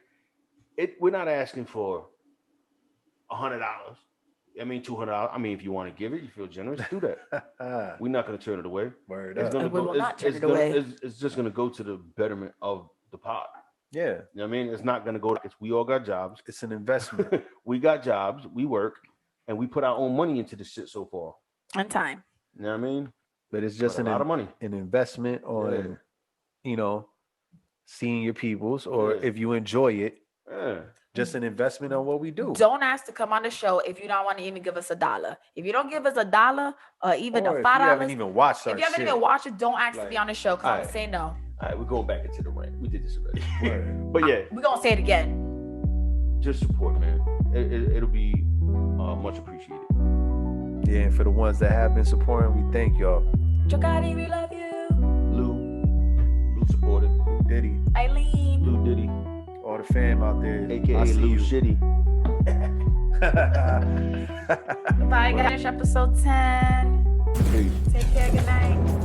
we're not asking for $100. I mean, $200. I mean, if you want to give it, you feel generous, do that. We're not going to turn it away. Word It's up. gonna We go. will not turn It's it gonna- away. It's just going to go to the betterment of the pod. Yeah, You know what I mean? It's not going to go. We all got jobs. it's an investment. We got jobs. We work, and we put our own money into this shit so far. On time. You know what I mean? But it's just But a lot of money. an investment on, seeing your peoples, or Yeah. if you enjoy it, Yeah. just an investment on what we do. Don't ask to come on the show if you don't want to even give us $1. If you don't give us $1 or even Or a if $5, you haven't even watched our if you haven't shit. even watched it, don't ask to be Like, on the show because I'm alright. gonna say no. All right, we're going back into the rant. We did this already. Word. But yeah, We're gonna say it again. just support, man. It'll be much appreciated. Yeah, and for the ones that have been supporting, we thank y'all. Jokati, we love you. Lou supported. Lou Diddy, Eileen. Lou Diddy, all the fam out there. aka I see Lou you. Shitty. Goodbye, guys. Episode 10. Peace. Take care. Good night.